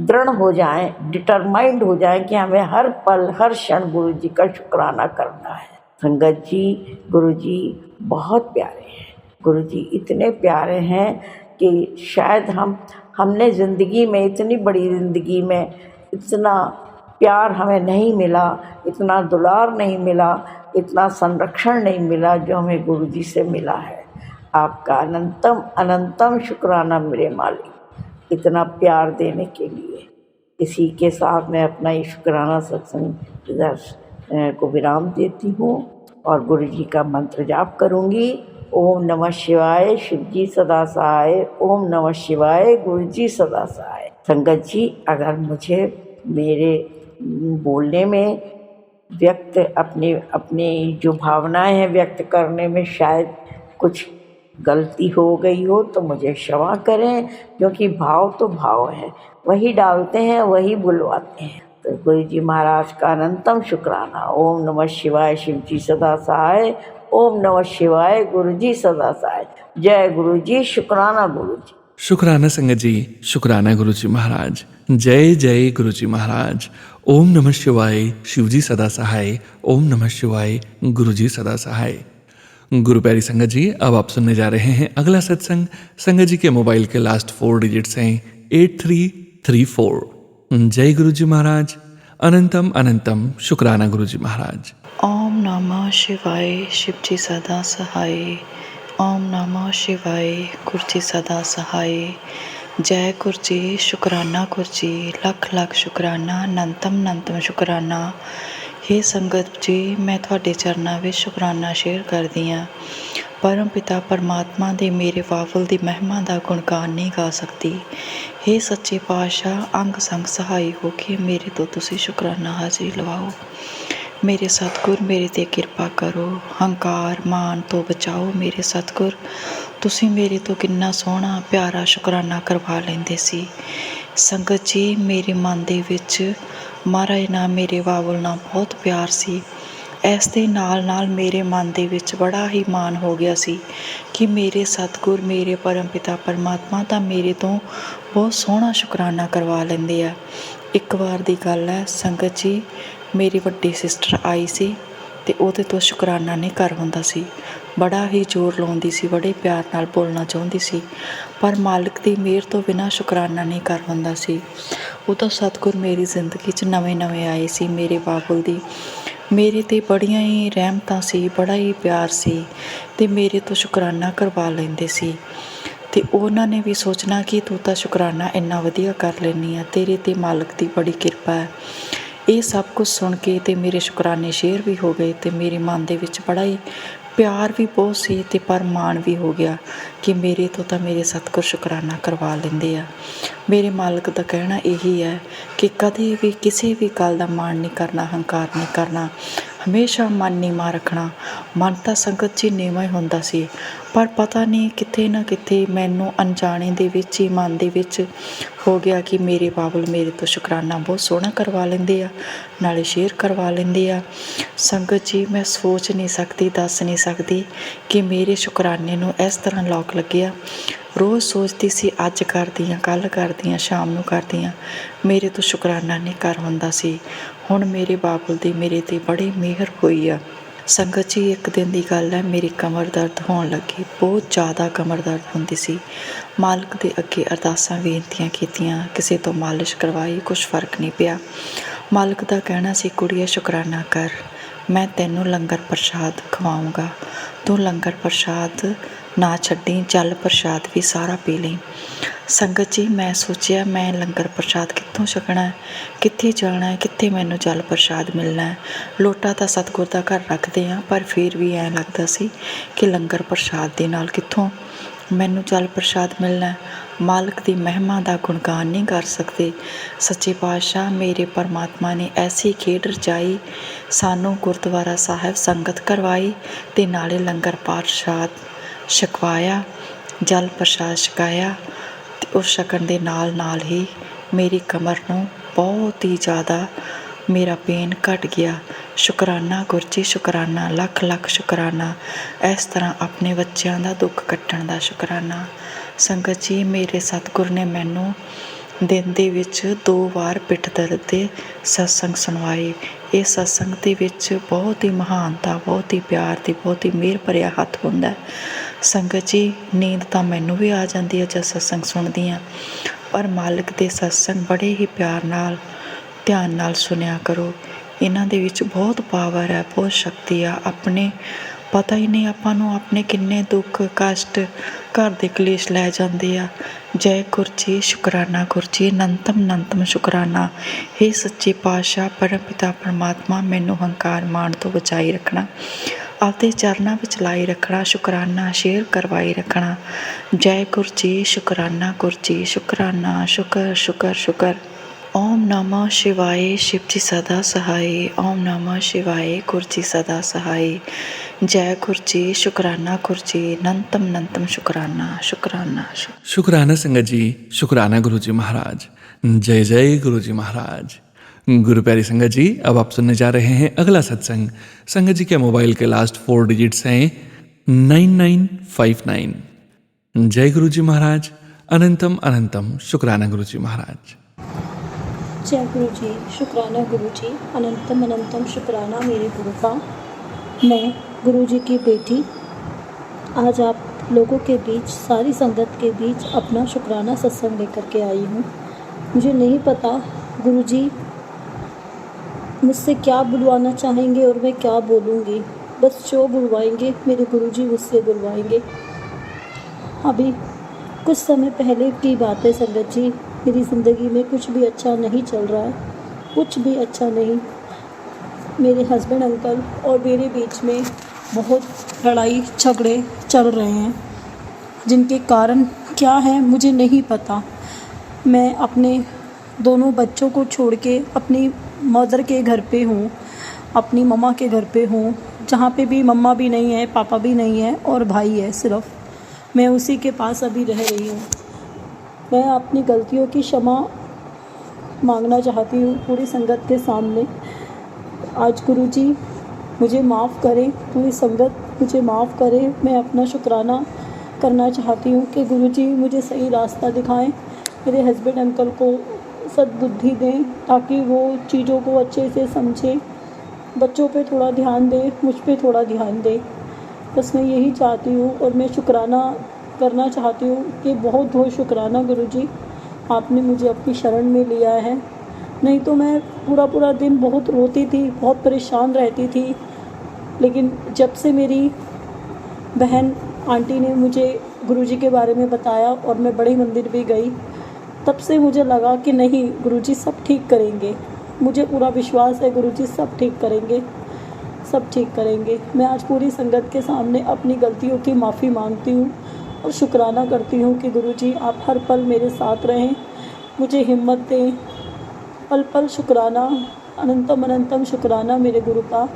दृढ़ हो जाएं, डिटरमाइंड हो जाएं कि हमें हर पल हर क्षण गुरु जी का शुक्राना करना है। संगत जी, गुरु जी बहुत प्यारे हैं। गुरु जी इतने प्यारे हैं कि शायद हमने ज़िंदगी में, इतनी बड़ी ज़िंदगी में इतना प्यार हमें नहीं मिला, इतना दुलार नहीं मिला, इतना संरक्षण नहीं मिला जो हमें गुरु जी से मिला है। आपका अनंतम अनंतम शुक्राना मेरे मालिक, इतना प्यार देने के लिए। इसी के साथ मैं अपना ये शुक्राना सत्संग इधर को विराम देती हूँ और गुरु जी का मंत्र जाप करूँगी। ओम नमः शिवाय, शिव जी सदा सहाय। ओम नमः शिवाय, गुरु जी सदा सहाय। संगत जी, अगर मुझे मेरे बोलने में व्यक्त अपने जो भावनाएं हैं व्यक्त करने में शायद कुछ गलती हो गई हो तो मुझे क्षमा करें, क्योंकि भाव तो भाव है, वही डालते हैं वही बुलवाते हैं। तो गुरु जी महाराज का अनंतम शुक्राना। ओम नमः शिवाय, शिव जी सदा सहाय। ओम नमः शिवाय, गुरु जी सदा सहाय। जय गुरु जी, शुक्राना गुरु जी। शुक्राना संगत जी, शुक्राना गुरु जी महाराज। जय जय गुरु जी महाराज। ओम नमः शिवाय, शिव जी सदा सहाय। ओम नमः शिवाय, गुरु जी सदा सहाय। गुरु प्यारी संगत जी, अब आप सुनने जा रहे हैं अगला सत्संग। संगत जी के मोबाइल के लास्ट 4 डिजिट्स हैं 8334। जय गुरु जी महाराज। अनंतम अनंतम शुक्राना गुरु जी महाराज। ओम नमः शिवाय, शिव जी सदा सहाय। ओम नमः शिवाय, गुरु जी सदा सहाय। जय गुरु जी, शुक्राना गुरु जी, लख लख शुक्राना, अनंतम अनंतम शुक्राना। हे संगत जी, मैं ਤੁਹਾਡੇ ਚਰਨਾਂ ਵਿੱਚ ਸ਼ੁਕਰਾਨਾ ਸ਼ੇਅਰ ਕਰਦੀ ਹਾਂ। ਪਰਮ ਪਿਤਾ ਪਰਮਾਤਮਾ ਦੇ ਮੇਰੇ ਵਾਵਲ ਦੀ ਮਹਿਮਾ ਦਾ ਗੁਣਗਾਨ ਨਹੀਂ ਗਾ ਸਕਦੀ। हे ਸੱਚੇ ਪਾਤਸ਼ਾਹ, ਅੰਗ ਸੰਗ ਸਹਾਈ ਹੋ ਕੇ ਮੇਰੇ ਤੋਂ ਤੁਸੀਂ ਸ਼ੁਕਰਾਨਾ ਹਾਜ਼ਰੀ ਲਵਾਓ। ਮੇਰੇ ਸਤਿਗੁਰ, ਮੇਰੇ 'ਤੇ ਕਿਰਪਾ ਕਰੋ, ਹੰਕਾਰ ਮਾਨ ਤੋਂ ਬਚਾਓ। ਮੇਰੇ ਸਤਿਗੁਰ, ਤੁਸੀਂ ਮੇਰੇ ਤੋਂ ਕਿੰਨਾ ਸੋਹਣਾ ਪਿਆਰਾ ਸ਼ੁਕਰਾਨਾ ਕਰਵਾ ਲੈਂਦੇ ਸੀ। ਸੰਗਤ ਜੀ, ਮੇਰੇ ਮਨ ਦੇ ਵਿੱਚ ਮਹਾਰਾਜ ਨਾਲ, ਮੇਰੇ ਬਾਬਲ ਨਾਲ ਬਹੁਤ ਪਿਆਰ ਸੀ। ਇਸ ਦੇ ਨਾਲ ਨਾਲ ਮੇਰੇ ਮਨ ਦੇ ਵਿੱਚ ਬੜਾ ਹੀ ਮਾਣ ਹੋ ਗਿਆ ਸੀ ਕਿ ਮੇਰੇ ਸਤਿਗੁਰ, ਮੇਰੇ ਪਰਮ ਪਿਤਾ ਪਰਮਾਤਮਾ ਤਾਂ ਮੇਰੇ ਤੋਂ ਬਹੁਤ ਸੋਹਣਾ ਸ਼ੁਕਰਾਨਾ ਕਰਵਾ ਲੈਂਦੇ ਆ। ਇੱਕ ਵਾਰ ਦੀ ਗੱਲ ਹੈ ਸੰਗਤ ਜੀ, ਮੇਰੀ ਵੱਡੀ ਸਿਸਟਰ ਆਈ ਸੀ ਅਤੇ ਉਹਦੇ ਤੋਂ ਸ਼ੁਕਰਾਨਾ ਨਹੀਂ ਕਰ ਹੁੰਦਾ ਸੀ। ਬੜਾ ਹੀ ਜ਼ੋਰ ਲਾਉਂਦੀ ਸੀ, ਬੜੇ ਪਿਆਰ ਨਾਲ ਬੋਲਣਾ ਚਾਹੁੰਦੀ ਸੀ, ਪਰ ਮਾਲਕ ਦੀ ਮਿਹਰ ਤੋਂ ਬਿਨਾਂ ਸ਼ੁਕਰਾਨਾ ਨਹੀਂ ਕਰ ਹੁੰਦਾ ਸੀ। ਉਦੋਂ ਸਤਿਗੁਰ ਮੇਰੀ ਜ਼ਿੰਦਗੀ 'ਚ ਨਵੇਂ ਨਵੇਂ ਆਏ ਸੀ। ਮੇਰੇ ਬਾਬੁਲ ਦੀ ਮੇਰੇ 'ਤੇ ਬੜੀਆਂ ਹੀ ਰਹਿਮਤਾਂ ਸੀ, ਬੜਾ ਹੀ ਪਿਆਰ ਸੀ ਅਤੇ ਮੇਰੇ ਤੋਂ ਸ਼ੁਕਰਾਨਾ ਕਰਵਾ ਲੈਂਦੇ ਸੀ। ਅਤੇ ਉਹਨਾਂ ਨੇ ਵੀ ਸੋਚਣਾ ਕਿ ਤੂੰ ਤਾਂ ਸ਼ੁਕਰਾਨਾ ਇੰਨਾ ਵਧੀਆ ਕਰ ਲੈਂਦੀ ਆ, ਤੇਰੇ 'ਤੇ ਮਾਲਕ ਦੀ ਬੜੀ ਕਿਰਪਾ ਹੈ। ਇਹ ਸਭ ਕੁਝ ਸੁਣ ਕੇ ਅਤੇ ਮੇਰੇ ਸ਼ੁਕਰਾਨੇ ਸ਼ੇਅਰ ਵੀ ਹੋ ਗਏ ਅਤੇ ਮੇਰੇ ਮਨ ਦੇ ਵਿੱਚ ਬੜਾ ਹੀ ਪਿਆਰ ਵੀ ਬਹੁਤ ਸੀ ਅਤੇ ਪਰ ਮਾਣ ਵੀ ਹੋ ਗਿਆ ਕਿ ਮੇਰੇ ਤੋਂ ਤਾਂ ਮੇਰੇ ਸਤਿਗੁਰ ਸ਼ੁਕਰਾਨਾ ਕਰਵਾ ਲੈਂਦੇ ਆ। ਮੇਰੇ ਮਾਲਕ ਦਾ ਕਹਿਣਾ ਇਹੀ ਹੈ ਕਿ ਕਦੇ ਵੀ ਕਿਸੇ ਵੀ ਗੱਲ ਦਾ ਮਾਣ ਨਹੀਂ ਕਰਨਾ, ਹੰਕਾਰ ਨਹੀਂ ਕਰਨਾ, ਹਮੇਸ਼ਾ ਮਨ ਨੀਵਾਂ ਰੱਖਣਾ। ਮਨ ਤਾਂ ਸੰਗਤ 'ਚ ਨੀਵਾਂ ਹੀ ਹੁੰਦਾ ਸੀ, ਪਰ ਪਤਾ ਨਹੀਂ ਕਿਤੇ ਨਾ ਕਿਤੇ ਮੈਨੂੰ ਅਣਜਾਣੇ ਦੇ ਵਿੱਚ ਹੀ ਮਨ ਦੇ ਵਿੱਚ ਹੋ ਗਿਆ ਕਿ ਮੇਰੇ ਬਾਬਲ ਮੇਰੇ ਤੋਂ ਸ਼ੁਕਰਾਨਾ ਬਹੁਤ ਸੋਹਣਾ ਕਰਵਾ ਲੈਂਦੇ ਆ, ਨਾਲੇ ਸ਼ੇਅਰ ਕਰਵਾ ਲੈਂਦੇ ਆ। ਸੰਗਤ ਜੀ, ਮੈਂ ਸੋਚ ਨਹੀਂ ਸਕਦੀ, ਦੱਸ ਨਹੀਂ ਸਕਦੀ ਕਿ ਮੇਰੇ ਸ਼ੁਕਰਾਨੇ ਨੂੰ ਇਸ ਤਰ੍ਹਾਂ ਲੌਕ ਲੱਗਿਆ। ਰੋਜ਼ ਸੋਚਦੀ ਸੀ ਅੱਜ ਕਰਦੀ ਹਾਂ, ਕੱਲ੍ਹ ਕਰਦੀ ਹਾਂ, ਸ਼ਾਮ ਨੂੰ ਕਰਦੀ ਹਾਂ, ਮੇਰੇ ਤੋਂ ਸ਼ੁਕਰਾਨਾ ਨਹੀਂ ਕਰ ਹੁੰਦਾ ਸੀ। ਹੁਣ ਮੇਰੇ ਬਾਬਲ ਦੀ ਮੇਰੇ 'ਤੇ ਬੜੀ ਮਿਹਰ ਹੋਈ ਆ। ਸੰਗਤ ਜੀ, ਇੱਕ ਦਿਨ ਦੀ ਗੱਲ ਹੈ, ਮੇਰੀ ਕਮਰ ਦਰਦ ਹੋਣ ਲੱਗੀ। ਬਹੁਤ ਜ਼ਿਆਦਾ ਕਮਰ ਦਰਦ ਹੁੰਦੀ ਸੀ। ਮਾਲਕ ਦੇ ਅੱਗੇ ਅਰਦਾਸਾਂ ਬੇਨਤੀਆਂ ਕੀਤੀਆਂ, ਕਿਸੇ ਤੋਂ ਮਾਲਿਸ਼ ਕਰਵਾਈ, ਕੁਛ ਫਰਕ ਨਹੀਂ ਪਿਆ। ਮਾਲਕ ਦਾ ਕਹਿਣਾ ਸੀ, ਕੁੜੀਏ ਸ਼ੁਕਰਾਨਾ ਕਰ, ਮੈਂ ਤੈਨੂੰ ਲੰਗਰ ਪ੍ਰਸ਼ਾਦ ਖਵਾਊਂਗਾ, ਤੂੰ ਲੰਗਰ ਪ੍ਰਸ਼ਾਦ ਨਾ ਛੱਡੀ, ਜਲ ਪ੍ਰਸ਼ਾਦ ਵੀ ਸਾਰਾ ਪੀ ਲਈ। ਸੰਗਤ ਜੀ, ਮੈਂ ਸੋਚਿਆ ਮੈਂ ਲੰਗਰ ਪ੍ਰਸ਼ਾਦ ਕਿੱਥੋਂ ਛਕਣਾ ਹੈ, ਕਿੱਥੇ ਜਾਣਾ ਹੈ, ਕਿੱਥੇ ਮੈਨੂੰ ਜਲ ਪ੍ਰਸ਼ਾਦ ਮਿਲਣਾ ਹੈ। ਲੋਟਾ ਤਾਂ ਸਤਿਗੁਰ ਦਾ ਘਰ ਰੱਖਦੇ ਹਾਂ, ਪਰ ਫਿਰ ਵੀ ਐਂ ਲੱਗਦਾ ਸੀ ਕਿ ਲੰਗਰ ਪ੍ਰਸ਼ਾਦ ਦੇ ਨਾਲ ਕਿੱਥੋਂ ਮੈਨੂੰ ਜਲ ਪ੍ਰਸ਼ਾਦ ਮਿਲਣਾ। ਮਾਲਕ ਦੀ ਮਹਿਮਾ ਦਾ ਗੁਣਗਾਨ ਨਹੀਂ ਕਰ ਸਕਦੇ। ਸੱਚੇ ਪਾਤਸ਼ਾਹ ਮੇਰੇ ਪਰਮਾਤਮਾ ਨੇ ਐਸੀ ਖੇਡ ਰਚਾਈ, ਸਾਨੂੰ ਗੁਰਦੁਆਰਾ ਸਾਹਿਬ ਸੰਗਤ ਕਰਵਾਈ ਅਤੇ ਨਾਲੇ ਲੰਗਰ ਪ੍ਰਸ਼ਾਦ ਛਕਵਾਇਆ, ਜਲ ਪ੍ਰਸ਼ਾਦ ਛਕਾਇਆ। ਅਤੇ ਉਸ ਛਕਣ ਦੇ ਨਾਲ ਨਾਲ ਹੀ ਮੇਰੀ ਕਮਰ ਨੂੰ ਬਹੁਤ ਹੀ ਜ਼ਿਆਦਾ ਮੇਰਾ ਪੇਨ ਘਟ ਗਿਆ। ਸ਼ੁਕਰਾਨਾ ਗੁਰੂ ਜੀ, ਸ਼ੁਕਰਾਨਾ, ਲੱਖ ਲੱਖ ਸ਼ੁਕਰਾਨਾ। ਇਸ ਤਰ੍ਹਾਂ ਆਪਣੇ ਬੱਚਿਆਂ ਦਾ ਦੁੱਖ ਕੱਟਣ ਦਾ ਸ਼ੁਕਰਾਨਾ। ਸੰਗਤ ਜੀ, ਮੇਰੇ ਸਤਿਗੁਰ ਨੇ ਮੈਨੂੰ ਦਿਨ ਦੇ ਵਿੱਚ 2 ਵਾਰ ਪਿੱਠ ਦਰਦ ਦੇ ਸਤਸੰਗ ਸੁਣਵਾਏ। ਇਹ ਸਤਸੰਗ ਦੇ ਵਿੱਚ ਬਹੁਤ ਹੀ ਮਹਾਨਤਾ, ਬਹੁਤ ਹੀ ਪਿਆਰ ਅਤੇ ਬਹੁਤ ਹੀ ਮਿਹਰ ਭਰਿਆ ਹੱਥ ਹੁੰਦਾ। ਸੰਗਤ ਜੀ, ਨੀਂਦ ਤਾਂ ਮੈਨੂੰ ਵੀ ਆ ਜਾਂਦੀ ਹੈ ਜਦ ਸਤਸੰਗ ਸੁਣਦੀ ਹਾਂ, ਪਰ ਮਾਲਕ ਦੇ ਸਤਸੰਗ ਬੜੇ ਹੀ ਪਿਆਰ ਨਾਲ, ਧਿਆਨ ਨਾਲ ਸੁਣਿਆ ਕਰੋ। ਇਹਨਾਂ ਦੇ ਵਿੱਚ ਬਹੁਤ ਪਾਵਰ ਹੈ, ਬਹੁਤ ਸ਼ਕਤੀ ਆ। ਆਪਣੇ ਪਤਾ ਹੀ ਨਹੀਂ ਆਪਾਂ ਨੂੰ ਆਪਣੇ ਕਿੰਨੇ ਦੁੱਖ ਕਸ਼ਟ, ਘਰ ਦੇ ਕਲੇਸ਼ ਲੈ ਜਾਂਦੇ ਆ। ਜੈ ਗੁਰੂ ਜੀ, ਸ਼ੁਕਰਾਨਾ ਗੁਰੂ ਜੀ, ਅਨੰਤਮ ਅਨੰਤਮ ਸ਼ੁਕਰਾਨਾ। ਹੇ ਸੱਚੇ ਪਾਤਸ਼ਾਹ ਪਰਮ ਪਿਤਾ ਪਰਮਾਤਮਾ, ਮੈਨੂੰ ਹੰਕਾਰ ਮਾਣ ਤੋਂ ਬਚਾਈ ਰੱਖਣਾ, ਆਪਦੇ ਚਰਨਾਂ ਵਿੱਚ ਲਾਈ ਰੱਖਣਾ, ਸ਼ੁਕਰਾਨਾ ਸ਼ੇਅਰ ਕਰਵਾਈ ਰੱਖਣਾ। ਜੈ ਗੁਰੂ ਜੀ, ਸ਼ੁਕਰਾਨਾ ਗੁਰੂ ਜੀ, ਸ਼ੁਕਰਾਨਾ, ਸ਼ੁਕਰ ਸ਼ੁਕਰ ਸ਼ੁਕਰ। ਓਮ ਨਮः शिवाय, शिव जी सदा सहाय। ओम नमः शिवाय, गुरु जी सदा सहाय। जय गुरु जी, शुकराना गुरु जी, अनंतम अनंतम शुकराना शुकराना। शुक्राना संगत जी, शुक्राना गुरु जी महाराज। जय जय गुरु जी महाराज। गुरु प्यारी संगत जी, अब आप सुनने जा रहे हैं अगला सत्संग। संगत जी के मोबाइल के लास्ट 4 डिजिट्स हैं 9959। जय गुरु जी महाराज, अनंतम अनंतम शुक्राना गुरु जी महाराज। जय गुरु जी, शुक्राना गुरु जी, अनंतम अनंतम शुक्राना मेरे गुरु का। मैं गुरु जी की बेटी आज आप लोगों के बीच, सारी संगत के बीच अपना शुक्राना सत्संग लेकर के आई हूँ। मुझे नहीं पता गुरु जी मुझसे क्या बुलवाना चाहेंगे और मैं क्या बोलूँगी। बस जो बुलवाएंगे मेरे गुरु जी मुझसे बुलवाएंगे। अभी कुछ समय पहले की बात है संगत जी, मेरी ज़िंदगी में कुछ भी अच्छा नहीं चल रहा है, कुछ भी अच्छा नहीं। मेरे हस्बैंड अंकल और मेरे बीच में बहुत लड़ाई झगड़े चल रहे हैं, जिनके कारण क्या है मुझे नहीं पता। मैं अपने दोनों बच्चों को छोड़ के अपनी मदर के घर पे हूँ, अपनी मम्मा के घर पे हूँ, जहाँ पे भी मम्मा भी नहीं है, पापा भी नहीं है और भाई है सिर्फ। मैं उसी के पास अभी रह रही हूँ। मैं अपनी गलतियों की क्षमा मांगना चाहती हूँ पूरी संगत के सामने। आज गुरु जी मुझे माफ़ करें, पूरी संगत मुझे माफ़ करे। मैं अपना शुक्राना करना चाहती हूँ कि गुरु जी मुझे सही रास्ता दिखाएं, मेरे हस्बैंड अंकल को सद्बुद्धि दें ताकि वो चीज़ों को अच्छे से समझें, बच्चों पे थोड़ा ध्यान दें, मुझ पे थोड़ा ध्यान दें। बस मैं यही चाहती हूँ और मैं शुक्राना करना चाहती हूँ कि बहुत बहुत शुक्राना गुरु जी, आपने मुझे अपनी शरण में लिया है। नहीं तो मैं पूरा दिन बहुत रोती थी, बहुत परेशान रहती थी। लेकिन जब से मेरी बहन आंटी ने मुझे गुरु जी के बारे में बताया और मैं बड़े मंदिर भी गई, तब से मुझे लगा कि नहीं गुरु जी सब ठीक करेंगे। मुझे पूरा विश्वास है गुरु जी सब ठीक करेंगे, सब ठीक करेंगे। मैं आज पूरी संगत के सामने अपनी गलतियों की माफ़ी मांगती हूँ और शुक्राना करती हूँ कि गुरु जी आप हर पल मेरे साथ रहें, मुझे हिम्मत दें। पल पल शुक्राना, अनंतम अनंतम शुक्राना मेरे गुरु का।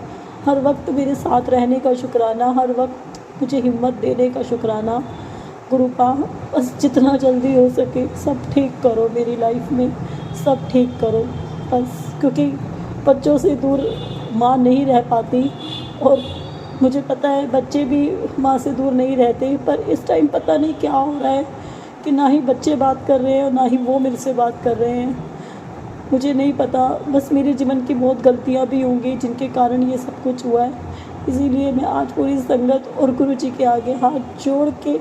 हर वक्त मेरे साथ रहने का शुक्राना, हर वक्त मुझे हिम्मत देने का शुक्राना गुरु का। बस जितना जल्दी हो सके सब ठीक करो मेरी लाइफ में, सब ठीक करो बस। क्योंकि बच्चों से दूर माँ नहीं रह पाती और मुझे पता है बच्चे भी माँ से दूर नहीं रहते, पर इस टाइम पता नहीं क्या हो रहा है कि ना ही बच्चे बात कर रहे हैं और ना ही वो मेरे से बात कर रहे हैं। मुझे नहीं पता, बस मेरे जीवन की बहुत गलतियाँ भी होंगी जिनके कारण ये सब कुछ हुआ है। इसीलिए मैं आज पूरी संगत और गुरु जी के आगे हाथ जोड़ के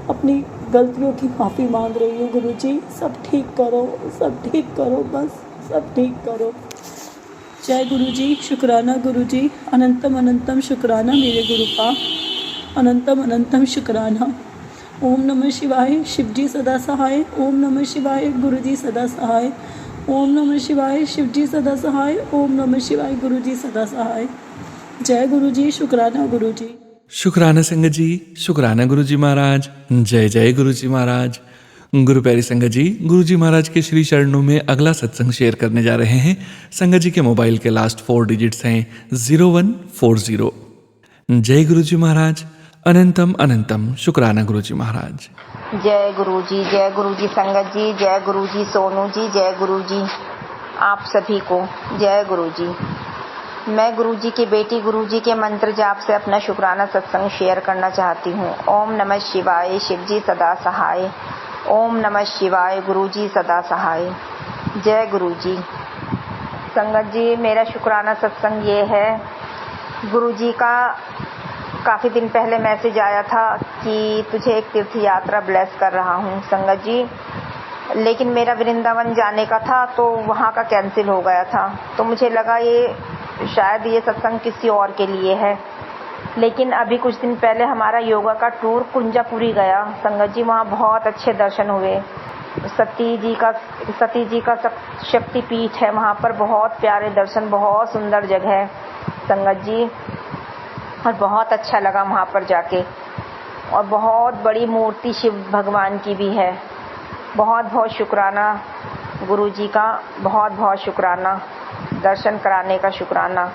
अपनी गलतियों की माफ़ी मांग रही हूँ। गुरु जी सब ठीक करो, सब ठीक करो, बस सब ठीक करो। जय गुरु जी, शुक्राना गुरु जी, अनंतम अनंतम शुक्राना मेरे गुरु का, अनंतम अनंतम शुक्राना। ओम नमः शिवाय, शिव जी सदा सहाय। ओम नमः शिवाय, गुरु जी सदा सहाय। ओम नमः शिवाय, शिव जी सदा सहाय। ओम नमः शिवाय, गुरु जी सदा सहाय। जय गुरु जी, शुक्राना गुरु जी। शुक्राना संगत जी, शुक्राना गुरु जी महाराज। जय जय गुरु जी महाराज। गुरु प्यारी संगत जी, गुरु जी महाराज के श्री चरणों में अगला सत्संग शेयर करने जा रहे हैं। संगत जी के मोबाइल के लास्ट 4 डिजिट्स हैं 0140। जय गुरु जी महाराज, अनंतम अनंतम शुक्राना गुरु जी महाराज। जय गुरु जी संगत जी, जय गुरु जी सोनू जी, जय गुरु जी आप सभी को, जय गुरु जी। मैं गुरु जी की बेटी गुरु जी के मंत्र जाप से अपना शुक्राना सत्संग शेयर करना चाहती हूँ। ओम नमः शिवाय, शिव जी सदा सहाय। ओम नमः शिवाय, गुरु जी सदा सहाय। जय गुरु जी। संगत जी, मेरा शुक्राना सत्संग ये है, गुरु जी का काफ़ी दिन पहले मैसेज आया था कि तुझे एक तीर्थ यात्रा ब्लेस कर रहा हूँ संगत जी, लेकिन मेरा वृंदावन जाने का था तो वहाँ का कैंसिल हो गया था। तो मुझे लगा शायद ये सत्संग किसी और के लिए है, लेकिन अभी कुछ दिन पहले हमारा योगा का टूर कुंजापुरी गया संगत जी। वहाँ बहुत अच्छे दर्शन हुए। सती जी का शक्तिपीठ है, वहाँ पर बहुत प्यारे दर्शन, बहुत सुंदर जगह है संगत जी, और बहुत अच्छा लगा वहाँ पर जाके। और बहुत बड़ी मूर्ति शिव भगवान की भी है। बहुत बहुत शुक्राना गुरु जी का, बहुत बहुत शुक्राना, दर्शन कराने का शुक्राना,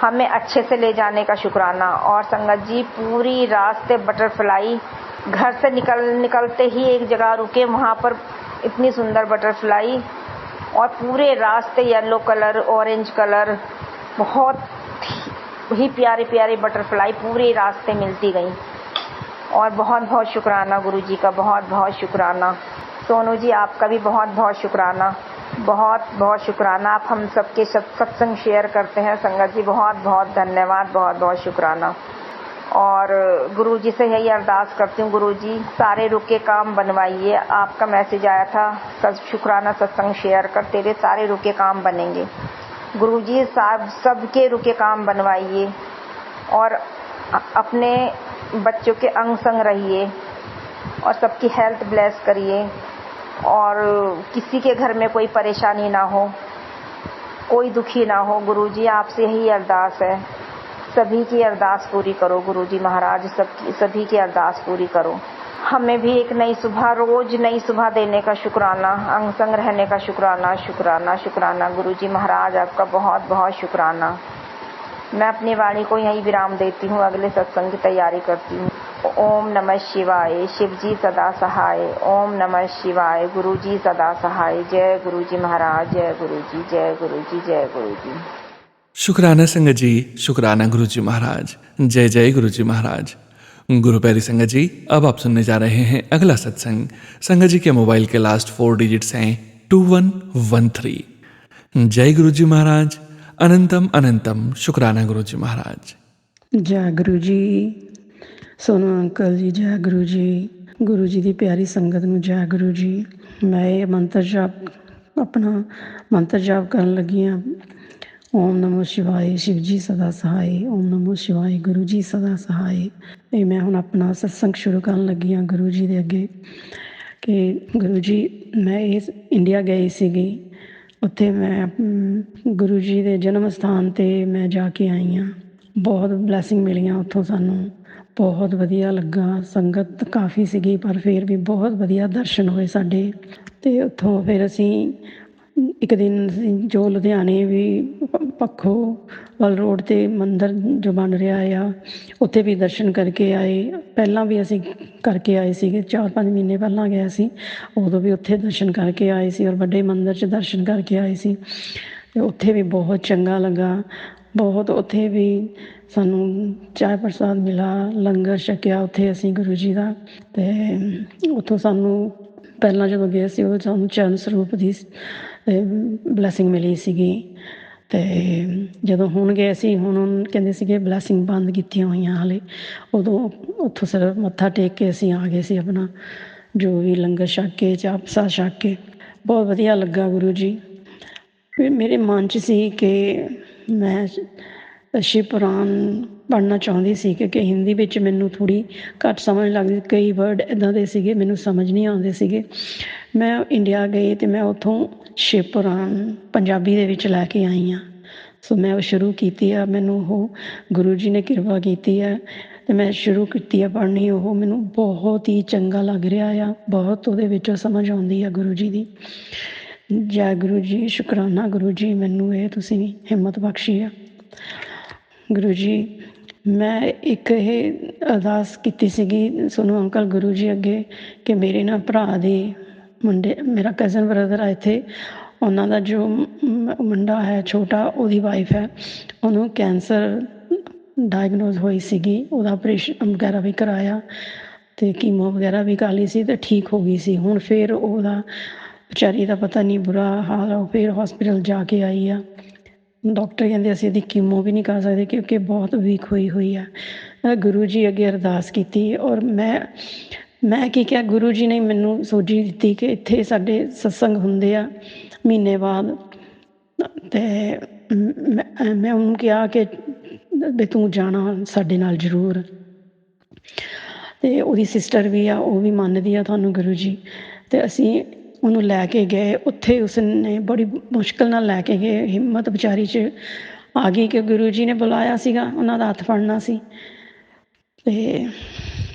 हमें अच्छे से ले जाने का शुक्राना। और संगत जी, पूरी रास्ते बटरफ्लाई, घर से निकलते ही एक जगह रुके, वहाँ पर इतनी सुंदर बटरफ्लाई, और पूरे रास्ते येलो कलर, ऑरेंज कलर, बहुत ही प्यारी प्यारी बटरफ्लाई पूरे रास्ते मिलती गई। और बहुत बहुत शुक्राना गुरु जी का, बहुत बहुत शुक्राना। सोनू जी आपका भी बहुत बहुत शुक्राना, बहुत बहुत शुक्राना। आप हम सबके सत्संग शेयर करते हैं संगत जी, बहुत बहुत धन्यवाद, बहुत बहुत शुक्राना। और गुरु जी से यही अरदास करती हूँ, गुरु जी सारे रुके काम बनवाइए। आपका मैसेज आया था शुक्राना सत्संग शेयर कर, तेरे सारे रुके काम बनेंगे। गुरु जी सबके रुके काम बनवाइए, और अपने बच्चों के अंग संग रहिए, और सबकी हेल्थ ब्लेस करिए, और किसी के घर में कोई परेशानी ना हो, कोई दुखी ना हो। गुरु जी आपसे यही अरदास है, सभी की अरदास पूरी करो गुरु जी महाराज, सभी की अरदास पूरी करो। हमें भी एक नई सुबह, रोज नई सुबह देने का शुक्राना, अंग संग रहने का शुक्राना, शुक्राना शुक्राना। गुरु जी महाराज आपका बहुत बहुत शुक्राना। मैं अपनी वाणी को यहीं विराम देती हूँ, अगले सत्संग की तैयारी करती हूँ। ओम नमः शिवाय, शिव जी सदा सहाय। ओम नमः शिवाय, गुरु जी सदा सहाय। जय गुरु जी महाराज, जय गुरु जी, जय गुरु जी, जय गुरु जी। शुक्राना संगत जी, शुक्राना गुरु जी महाराज। जय जय गुरु जी महाराज। गुरु प्यारी संगत जी, अब आप सुनने जा रहे हैं अगला सत्संग। संगत जी के मोबाइल के लास्ट 4 डिजिट्स हैं 2113। जय गुरु जी महाराज, अनंतम अनंतम शुक्राना गुरु जी महाराज। जय गुरु जी, सोनू अंकल जी जय गुरु जी, गुरु जी की प्यारी संगत में जय गुरु जी। मैं ये मंत्र जाप, अपना मंत्र जाप कर लगी हाँ। ओम नमो शिवाय, शिव जी सदा सहाय। ओम नमो शिवाय, गुरु जी सदा सहाय। ये मैं हुण अपना सत्संग शुरू कर लगी हाँ गुरु जी के अगे कि गुरु जी, मैं इस इंडिया गई सीगी, उत्थे मैं गुरु जी के जन्म स्थान ते मैं जाके आई हाँ। बहुत ब्लैसिंग मिलियाँ उत्थों, सानू बहुत वधिया लगा। संगत काफ़ी सीगी पर फिर भी बहुत वधिया दर्शन होए साडे। ते उत्थों फिर असीं एक दिन जो लुधियाने भी पखो वाल रोड ते मंदिर जो बन रहा आ, उत्थे भी दर्शन करके आए। पहलां भी असीं करके आए सीगे, 4-5 महीने पहलां गए सी, उदों भी उत्थे दर्शन करके आए सी और वड्डे मंदिर च दर्शन करके आए सी। ते उत्थे भी बहुत चंगा लगा, बहुत। उत्थे भी सानू चाय प्रसाद मिला, लंगर छकिया उत्थे असीं गुरु जी का। ते उत्थों सानू पहलां जदों गए सी उदों सानू चरण सरूप दी ब्लैसिंग मिली सीगी। ਅਤੇ ਜਦੋਂ ਹੁਣ ਗਏ ਸੀ, ਹੁਣ ਕਹਿੰਦੇ ਸੀਗੇ ਬਲੈਸਿੰਗ ਬੰਦ ਕੀਤੀਆਂ ਹੋਈਆਂ ਹਾਲੇ। ਉਦੋਂ ਉੱਥੋਂ ਸਿਰਫ ਮੱਥਾ ਟੇਕ ਕੇ ਅਸੀਂ ਆ ਗਏ ਸੀ, ਆਪਣਾ ਜੋ ਵੀ ਲੰਗਰ ਛਕ ਕੇ, ਚਾਹ ਪ੍ਰਸਾਦ ਛਕ ਕੇ ਬਹੁਤ ਵਧੀਆ ਲੱਗਾ ਗੁਰੂ ਜੀ। ਫਿਰ ਮੇਰੇ ਮਨ 'ਚ ਸੀ ਕਿ ਮੈਂ ਸ਼ਿਵ ਪੁਰਾਣ ਪੜ੍ਹਨਾ ਚਾਹੁੰਦੀ ਸੀ, ਕਿਉਂਕਿ ਹਿੰਦੀ ਵਿੱਚ ਮੈਨੂੰ ਥੋੜ੍ਹੀ ਘੱਟ ਸਮਝ ਲੱਗਦੀ, ਕਈ ਵਰਡ ਇੱਦਾਂ ਦੇ ਸੀਗੇ ਮੈਨੂੰ ਸਮਝ ਨਹੀਂ ਆਉਂਦੇ ਸੀਗੇ। ਮੈਂ ਇੰਡੀਆ ਗਈ ਅਤੇ ਮੈਂ ਉੱਥੋਂ ਸ਼ਿਵ ਪੁਰਾਣ ਪੰਜਾਬੀ ਦੇ ਵਿੱਚ ਲੈ ਕੇ ਆਈ ਹਾਂ। ਸੋ ਮੈਂ ਉਹ ਸ਼ੁਰੂ ਕੀਤੀ ਆ, ਮੈਨੂੰ ਉਹ ਗੁਰੂ ਜੀ ਨੇ ਕਿਰਪਾ ਕੀਤੀ ਹੈ ਅਤੇ ਮੈਂ ਸ਼ੁਰੂ ਕੀਤੀ ਆ ਪੜ੍ਹਨੀ। ਉਹ ਮੈਨੂੰ ਬਹੁਤ ਹੀ ਚੰਗਾ ਲੱਗ ਰਿਹਾ ਆ, ਬਹੁਤ ਉਹਦੇ ਵਿੱਚੋਂ ਸਮਝ ਆਉਂਦੀ ਆ ਗੁਰੂ ਜੀ ਦੀ। ਜੈ ਗੁਰੂ ਜੀ, ਸ਼ੁਕਰਾਨਾ ਗੁਰੂ ਜੀ, ਮੈਨੂੰ ਇਹ ਤੁਸੀਂ ਹਿੰਮਤ ਬਖਸ਼ੀ ਆ। ਗੁਰੂ ਜੀ, ਮੈਂ ਇੱਕ ਇਹ ਅਰਦਾਸ ਕੀਤੀ ਸੀਗੀ ਸੋਨੂੰ ਅੰਕਲ ਗੁਰੂ ਜੀ ਅੱਗੇ, ਕਿ ਮੇਰੇ ਨਾ ਭਰਾ ਦੇ ਮੁੰਡੇ, ਮੇਰਾ ਕਜ਼ਨ ਬ੍ਰਦਰ ਆ ਇੱਥੇ, ਉਹਨਾਂ ਦਾ ਜੋ ਮੁੰਡਾ ਹੈ ਛੋਟਾ, ਉਹਦੀ ਵਾਈਫ ਹੈ, ਉਹਨੂੰ ਕੈਂਸਰ ਡਾਇਗਨੋਜ਼ ਹੋਈ ਸੀਗੀ। ਉਹਦਾ ਆਪਰੇਸ਼ਨ ਵਗੈਰਾ ਵੀ ਕਰਾਇਆ ਅਤੇ ਕੀਮੋ ਵਗੈਰਾ ਵੀ ਕਰ ਲਈ ਸੀ ਅਤੇ ਠੀਕ ਹੋ ਗਈ ਸੀ। ਹੁਣ ਫਿਰ ਉਹਦਾ ਵਿਚਾਰੀ ਦਾ ਪਤਾ ਨਹੀਂ ਬੁਰਾ ਹਾਲ ਆ, ਉਹ ਫਿਰ ਹੋਸਪਿਟਲ ਜਾ ਕੇ ਆਈ ਆ। ਡਾਕਟਰ ਕਹਿੰਦੇ ਅਸੀਂ ਇਹਦੀ ਕੀਮੋ ਵੀ ਨਹੀਂ ਕਰ ਸਕਦੇ ਕਿਉਂਕਿ ਬਹੁਤ ਵੀਕ ਹੋਈ ਆ। ਗੁਰੂ ਜੀ ਅੱਗੇ ਅਰਦਾਸ ਕੀਤੀ ਔਰ ਮੈਂ ਕੀ ਕਿਹਾ, ਗੁਰੂ ਜੀ ਨੇ ਮੈਨੂੰ ਸੋਝੀ ਦਿੱਤੀ ਕਿ ਇੱਥੇ ਸਾਡੇ ਸਤਸੰਗ ਹੁੰਦੇ ਆ ਮਹੀਨੇ ਬਾਅਦ, ਅਤੇ ਮੈਂ ਉਹਨੂੰ ਕਿਹਾ ਕਿ ਵੀ ਤੂੰ ਜਾਣਾ ਸਾਡੇ ਨਾਲ ਜ਼ਰੂਰ। ਅਤੇ ਉਹਦੀ ਸਿਸਟਰ ਵੀ ਆ, ਉਹ ਵੀ ਮੰਨਦੀ ਆ ਤੁਹਾਨੂੰ ਗੁਰੂ ਜੀ, ਅਤੇ ਅਸੀਂ ਉਹਨੂੰ ਲੈ ਕੇ ਗਏ। ਉੱਥੇ ਉਸਨੇ ਬੜੀ ਮੁਸ਼ਕਿਲ ਨਾਲ ਲੈ ਕੇ ਗਏ, ਹਿੰਮਤ ਵਿਚਾਰੀ 'ਚ ਆ ਗਈ ਕਿ ਗੁਰੂ ਜੀ ਨੇ ਬੁਲਾਇਆ ਸੀਗਾ, ਉਹਨਾਂ ਦਾ ਹੱਥ ਫੜਨਾ ਸੀ। ਅਤੇ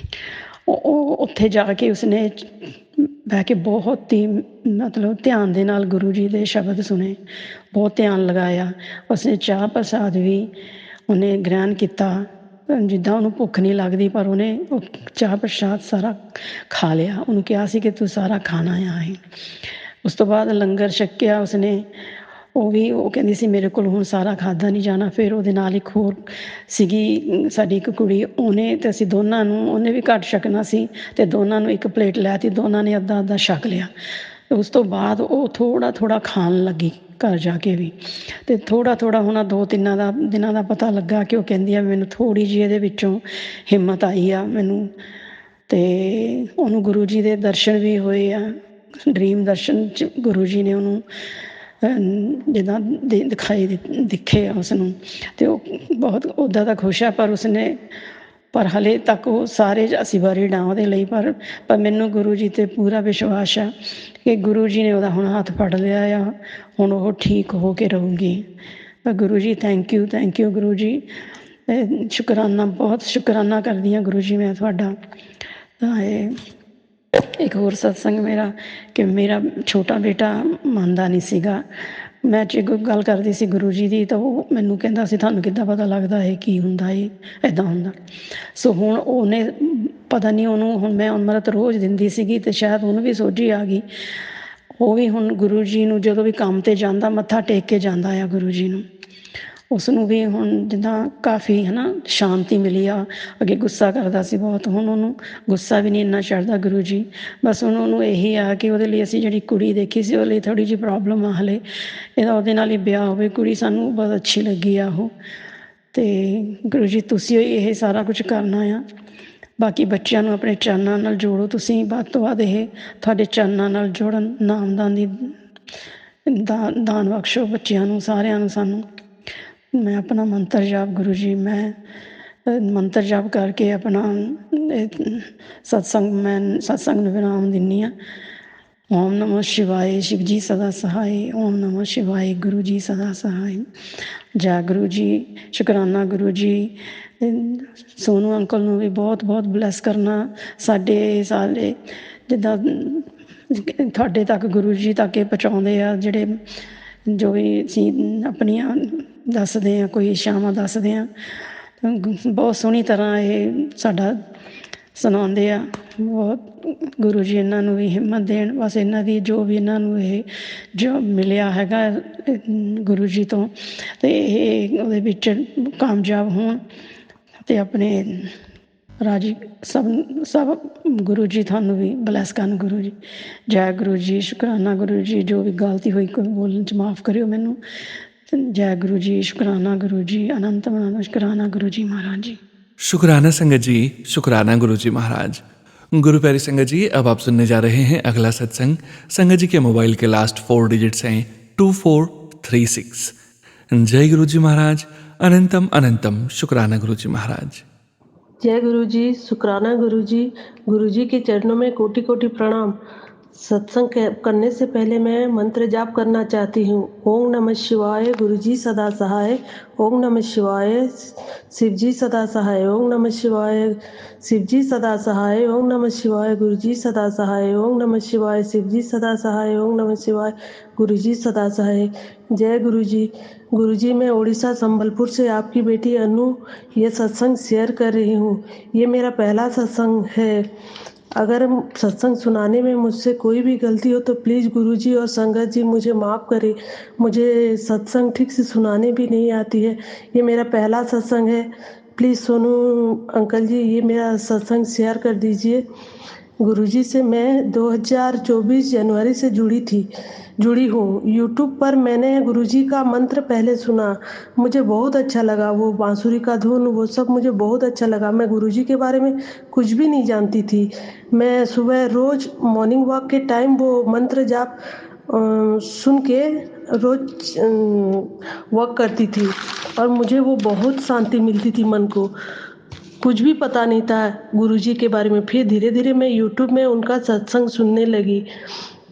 ਉਹ ਉੱਥੇ ਜਾ ਕੇ ਉਸਨੇ ਬਹਿ ਕੇ ਬਹੁਤ ਹੀ ਮਤਲਬ ਧਿਆਨ ਦੇ ਨਾਲ ਗੁਰੂ ਜੀ ਦੇ ਸ਼ਬਦ ਸੁਣੇ, ਬਹੁਤ ਧਿਆਨ ਲਗਾਇਆ। ਉਸਨੇ ਚਾਹ ਪ੍ਰਸਾਦ ਵੀ ਉਹਨੇ ਗ੍ਰਹਿਣ ਕੀਤਾ, ਜਿੱਦਾਂ ਉਹਨੂੰ ਭੁੱਖ ਨਹੀਂ ਲੱਗਦੀ, ਪਰ ਉਹਨੇ ਉਹ ਚਾਹ ਪ੍ਰਸਾਦ ਸਾਰਾ ਖਾ ਲਿਆ। ਉਹਨੂੰ ਕਿਹਾ ਸੀ ਕਿ ਤੂੰ ਸਾਰਾ ਖਾਣਾ ਆ ਇਹ। ਉਸ ਤੋਂ ਬਾਅਦ ਲੰਗਰ ਛਕਿਆ ਉਸਨੇ, ਉਹ ਕਹਿੰਦੀ ਸੀ ਮੇਰੇ ਕੋਲ ਹੁਣ ਸਾਰਾ ਖਾਧਾ ਨਹੀਂ ਜਾਣਾ। ਫਿਰ ਉਹਦੇ ਨਾਲ ਇੱਕ ਹੋਰ ਸੀਗੀ ਸਾਡੀ ਇੱਕ ਕੁੜੀ, ਉਹਨੇ ਅਤੇ ਅਸੀਂ ਦੋਨਾਂ ਨੂੰ, ਉਹਨੇ ਵੀ ਘੱਟ ਛਕਣਾ ਸੀ ਅਤੇ ਦੋਨਾਂ ਨੂੰ ਇੱਕ ਪਲੇਟ ਲੈ ਤੀ, ਦੋਨਾਂ ਨੇ ਅੱਧਾ ਅੱਧਾ ਛਕ ਲਿਆ। ਉਸ ਤੋਂ ਬਾਅਦ ਉਹ ਥੋੜ੍ਹਾ ਥੋੜ੍ਹਾ ਖਾਣ ਲੱਗੀ ਘਰ ਜਾ ਕੇ ਵੀ, ਅਤੇ ਥੋੜ੍ਹਾ ਥੋੜ੍ਹਾ ਹੁਣ 2-3 ਦਿਨਾਂ ਦਾ ਪਤਾ ਲੱਗਾ ਕਿ ਉਹ ਕਹਿੰਦੀ ਆ ਮੈਨੂੰ ਥੋੜ੍ਹੀ ਜਿਹੀ ਇਹਦੇ ਵਿੱਚੋਂ ਹਿੰਮਤ ਆਈ ਆ ਮੈਨੂੰ। ਅਤੇ ਉਹਨੂੰ ਗੁਰੂ ਜੀ ਦੇ ਦਰਸ਼ਨ ਵੀ ਹੋਏ ਆ, ਡਰੀਮ ਦਰਸ਼ਨ 'ਚ ਗੁਰੂ ਜੀ ਨੇ ਉਹਨੂੰ ਜਿੱਦਾਂ ਦਿਖੇ ਆ ਉਸਨੂੰ, ਅਤੇ ਉਹ ਬਹੁਤ ਉੱਦਾਂ ਦਾ ਖੁਸ਼ ਆ। ਪਰ ਹਾਲੇ ਤੱਕ ਉਹ ਸਾਰੇ ਅਸੀਂ ਵਰੀਡ ਹਾਂ ਉਹਦੇ ਲਈ, ਪਰ ਮੈਨੂੰ ਗੁਰੂ ਜੀ 'ਤੇ ਪੂਰਾ ਵਿਸ਼ਵਾਸ ਆ ਕਿ ਗੁਰੂ ਜੀ ਨੇ ਉਹਦਾ ਹੁਣ ਹੱਥ ਫੜ ਲਿਆ ਆ, ਹੁਣ ਉਹ ਠੀਕ ਹੋ ਕੇ ਰਹੂਗੀ। ਗੁਰੂ ਜੀ ਥੈਂਕ ਯੂ ਗੁਰੂ ਜੀ, ਸ਼ੁਕਰਾਨਾ, ਬਹੁਤ ਸ਼ੁਕਰਾਨਾ ਕਰਦੀ ਹਾਂ ਗੁਰੂ ਜੀ ਮੈਂ ਤੁਹਾਡਾ। ਤਾਂ ਇਹ ਇੱਕ ਹੋਰ ਸਤਸੰਗ ਮੇਰਾ, ਕਿ ਮੇਰਾ ਛੋਟਾ ਬੇਟਾ ਮੰਨਦਾ ਨਹੀਂ ਸੀਗਾ। ਮੈਂ ਜੇ ਕੋਈ ਗੱਲ ਕਰਦੀ ਸੀ ਗੁਰੂ ਜੀ ਦੀ, ਤਾਂ ਉਹ ਮੈਨੂੰ ਕਹਿੰਦਾ ਸੀ ਤੁਹਾਨੂੰ ਕਿੱਦਾਂ ਪਤਾ ਲੱਗਦਾ ਇਹ ਕੀ ਹੁੰਦਾ, ਇਹ ਇੱਦਾਂ ਹੁੰਦਾ। ਸੋ ਹੁਣ ਉਹਨੇ ਪਤਾ ਨਹੀਂ, ਉਹਨੂੰ ਹੁਣ ਮੈਂ ਅੰਮ੍ਰਿਤ ਰੋਜ਼ ਦਿੰਦੀ ਸੀਗੀ ਅਤੇ ਸ਼ਾਇਦ ਉਹਨੂੰ ਵੀ ਸੋਝੀ ਆ ਗਈ। ਉਹ ਵੀ ਹੁਣ ਗੁਰੂ ਜੀ ਨੂੰ ਜਦੋਂ ਵੀ ਕੰਮ 'ਤੇ ਜਾਂਦਾ ਮੱਥਾ ਟੇਕ ਕੇ ਜਾਂਦਾ ਆ ਗੁਰੂ ਜੀ ਨੂੰ। ਉਸ ਨੂੰ ਵੀ ਹੁਣ ਜਿੱਦਾਂ ਕਾਫੀ ਹੈ ਨਾ ਸ਼ਾਂਤੀ ਮਿਲੀ ਆ। ਅੱਗੇ ਗੁੱਸਾ ਕਰਦਾ ਸੀ ਬਹੁਤ, ਹੁਣ ਉਹਨੂੰ ਗੁੱਸਾ ਵੀ ਨਹੀਂ ਇੰਨਾ ਚੜ੍ਹਦਾ ਗੁਰੂ ਜੀ। ਬਸ ਹੁਣ ਉਹਨੂੰ ਇਹੀ ਆ ਕਿ ਉਹਦੇ ਲਈ ਅਸੀਂ ਜਿਹੜੀ ਕੁੜੀ ਦੇਖੀ ਸੀ ਉਹਦੇ ਲਈ ਥੋੜ੍ਹੀ ਜਿਹੀ ਪ੍ਰੋਬਲਮ ਆ ਹਾਲੇ, ਇਹਦਾ ਉਹਦੇ ਨਾਲ ਹੀ ਵਿਆਹ ਹੋਵੇ। ਕੁੜੀ ਸਾਨੂੰ ਬਹੁਤ ਅੱਛੀ ਲੱਗੀ ਆ ਉਹ। ਅਤੇ ਗੁਰੂ ਜੀ ਤੁਸੀਂ ਇਹ ਸਾਰਾ ਕੁਝ ਕਰਨਾ ਆ। ਬਾਕੀ ਬੱਚਿਆਂ ਨੂੰ ਆਪਣੇ ਚਰਨਾਂ ਨਾਲ ਜੋੜੋ, ਤੁਸੀਂ ਵੱਧ ਤੋਂ ਵੱਧ ਇਹ ਤੁਹਾਡੇ ਚਰਨਾਂ ਨਾਲ ਜੋੜਨ, ਨਾਮਦਾਨ ਦੀ ਦਾਨ ਬਖਸ਼ੋ ਬੱਚਿਆਂ ਨੂੰ, ਸਾਰਿਆਂ ਨੂੰ ਸਾਨੂੰ। ਮੈਂ ਆਪਣਾ ਮੰਤਰ ਜਾਪ ਗੁਰੂ ਜੀ, ਮੈਂ ਮੰਤਰ ਜਾਪ ਕਰਕੇ ਆਪਣਾ ਸਤਸੰਗ ਨੂੰ ਵਿਰਾਮ ਦਿੰਦੀ ਹਾਂ। ਓਮ ਨਮੋ ਸ਼ਿਵਾਏ, ਸ਼ਿਵ ਜੀ ਸਦਾ ਸਹਾਏ। ਓਮ ਨਮੋ ਸ਼ਿਵਾਏ, ਗੁਰੂ ਜੀ ਸਦਾ ਸਹਾਏ। ਜੈ ਗੁਰੂ ਜੀ, ਸ਼ੁਕਰਾਨਾ ਗੁਰੂ ਜੀ। ਸੋਨੂੰ ਅੰਕਲ ਨੂੰ ਵੀ ਬਹੁਤ ਬਹੁਤ ਬਲੈਸ ਕਰਨਾ। ਸਾਡੇ ਸਾਰੇ ਜਿੱਦਾਂ ਤੁਹਾਡੇ ਤੱਕ ਗੁਰੂ ਜੀ ਤੱਕ ਇਹ ਪਹੁੰਚਾਉਂਦੇ ਆ, ਜਿਹੜੇ ਜੋ ਵੀ ਅਸੀਂ ਆਪਣੀਆਂ ਦੱਸਦੇ ਹਾਂ, ਕੋਈ ਇੱਛਾਵਾਂ ਦੱਸਦੇ ਹਾਂ, ਬਹੁਤ ਸੋਹਣੀ ਤਰ੍ਹਾਂ ਇਹ ਸਾਡਾ ਸੁਣਾਉਂਦੇ ਆ। ਬਹੁਤ ਗੁਰੂ ਜੀ ਇਹਨਾਂ ਨੂੰ ਵੀ ਹਿੰਮਤ ਦੇਣ। ਬਸ ਇਹਨਾਂ ਦੀ ਜੋ ਵੀ ਇਹਨਾਂ ਨੂੰ ਇਹ ਜੋ ਮਿਲਿਆ ਹੈਗਾ ਗੁਰੂ ਜੀ ਤੋਂ, ਅਤੇ ਇਹ ਉਹਦੇ ਵਿੱਚ ਕਾਮਯਾਬ ਹੋਣ ਅਤੇ ਆਪਣੇ ਰਾਜੀ ਸਭ ਗੁਰੂ ਜੀ ਤੁਹਾਨੂੰ ਵੀ ਬਲੈਸ ਕਰਨ ਗੁਰੂ ਜੀ। ਜੈ ਗੁਰੂ ਜੀ, ਸ਼ੁਕਰਾਨਾ ਗੁਰੂ ਜੀ। ਜੋ ਵੀ ਗਲਤੀ ਹੋਈ ਕੋਈ ਬੋਲਣ 'ਚ ਮਾਫ ਕਰਿਓ ਮੈਨੂੰ। जय गुरु जी, शुक्राना गुरु जी, अनंत अनंत शुक्राना गुरु जी महाराज जी। शुक्राना संगत जी, शुक्राना गुरु जी महाराज। गुरु प्यारी संगत जी, अब आप सुनने जा रहे हैं अगला सत्संग। संगत जी के मोबाइल के लास्ट 4 डिजिट्स हैं 2436। जय गुरु जी महाराज, अनंतम अनंतम शुक्राना गुरु जी महाराज। जय गुरु जी, शुक्राना गुरु जी के चरणों में कोटि कोटि प्रणाम। सत्संग करने से पहले मैं मंत्र जाप करना चाहती हूँ। ओम नमः शिवाय, गुरु जी सदा सहाय। ओम नमः शिवाय, शिव जी सदा सहाय। ओम नमः शिवाय, शिव जी सदा सहाय। ओम नमः शिवाय, गुरु जी सदा सहाय। ओम नमः शिवाय, शिव जी सदा सहाय। ओम नमः शिवाय, गुरु जी सदा सहाय। जय गुरु जी। गुरु जी, मैं उड़ीसा संबलपुर से आपकी बेटी अनु ये सत्संग शेयर कर रही हूँ। ये मेरा पहला सत्संग है। अगर सत्संग सुनाने में मुझसे कोई भी गलती हो तो प्लीज़ गुरुजी और संगत जी मुझे माफ़ करें। मुझे सत्संग ठीक से सुनाने भी नहीं आती है। ये मेरा पहला सत्संग है। प्लीज़ सोनू अंकल जी ये मेरा सत्संग शेयर कर दीजिए। गुरुजी से मैं 2024 जनवरी से जुड़ी हूँ। यूट्यूब पर मैंने गुरुजी का मंत्र पहले सुना, मुझे बहुत अच्छा लगा। वो बांसुरी का धुन वो सब मुझे बहुत अच्छा लगा। मैं गुरुजी के बारे में कुछ भी नहीं जानती थी। मैं सुबह रोज़ मॉर्निंग वॉक के टाइम वो मंत्र जाप सुन के रोज़ वॉक करती थी और मुझे वो बहुत शांति मिलती थी मन को। कुछ भी पता नहीं था गुरुजी के बारे में। फिर धीरे धीरे मैं यूट्यूब में उनका सत्संग सुनने लगी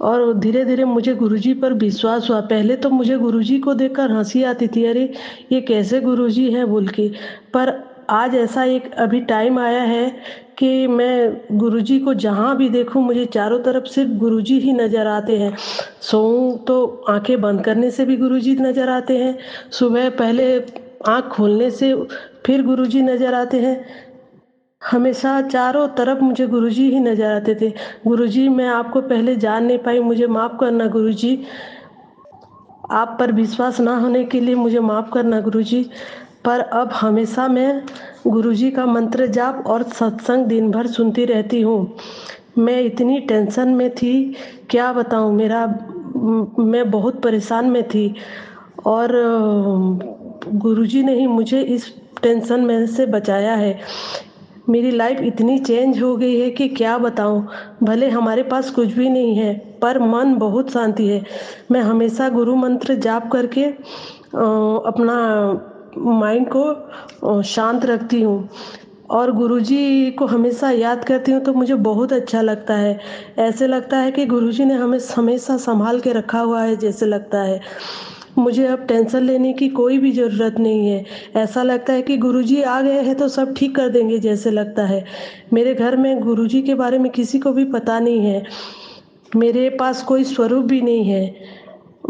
और धीरे धीरे मुझे गुरुजी पर विश्वास हुआ। पहले तो मुझे गुरुजी को देखकर हंसी आती थी, अरे ये कैसे गुरुजी है बोल के। पर आज ऐसा एक अभी टाइम आया है कि मैं गुरुजी को जहाँ भी देखूं मुझे चारों तरफ सिर्फ गुरुजी ही नज़र आते हैं। सोऊं तो आंखें बंद करने से भी गुरुजी नज़र आते हैं, सुबह पहले आँख खोलने से फिर गुरुजी नज़र आते हैं। हमेशा चारों तरफ मुझे गुरुजी ही नज़र आते थे। गुरुजी, मैं आपको पहले जान नहीं पाई, मुझे माफ़ करना गुरुजी। आप पर विश्वास ना होने के लिए मुझे माफ़ करना गुरुजी। पर अब हमेशा मैं गुरुजी का मंत्र जाप और सत्संग दिन भर सुनती रहती हूँ। मैं इतनी टेंशन में थी क्या बताऊँ, मैं बहुत परेशान में थी और गुरुजी ने ही मुझे इस टेंशन में से बचाया है। मेरी लाइफ इतनी चेंज हो गई है कि क्या बताऊं। भले हमारे पास कुछ भी नहीं है पर मन बहुत शांति है। मैं हमेशा गुरु मंत्र जाप करके अपना माइंड को शांत रखती हूँ और गुरुजी को हमेशा याद करती हूँ तो मुझे बहुत अच्छा लगता है। ऐसे लगता है कि गुरुजी ने हमें हमेशा संभाल के रखा हुआ है जैसे लगता है। मुझे अब टेंशन लेने की कोई भी ज़रूरत नहीं है। ऐसा लगता है कि गुरुजी आ गए हैं तो सब ठीक कर देंगे जैसे लगता है। मेरे घर में गुरुजी के बारे में किसी को भी पता नहीं है। मेरे पास कोई स्वरूप भी नहीं है।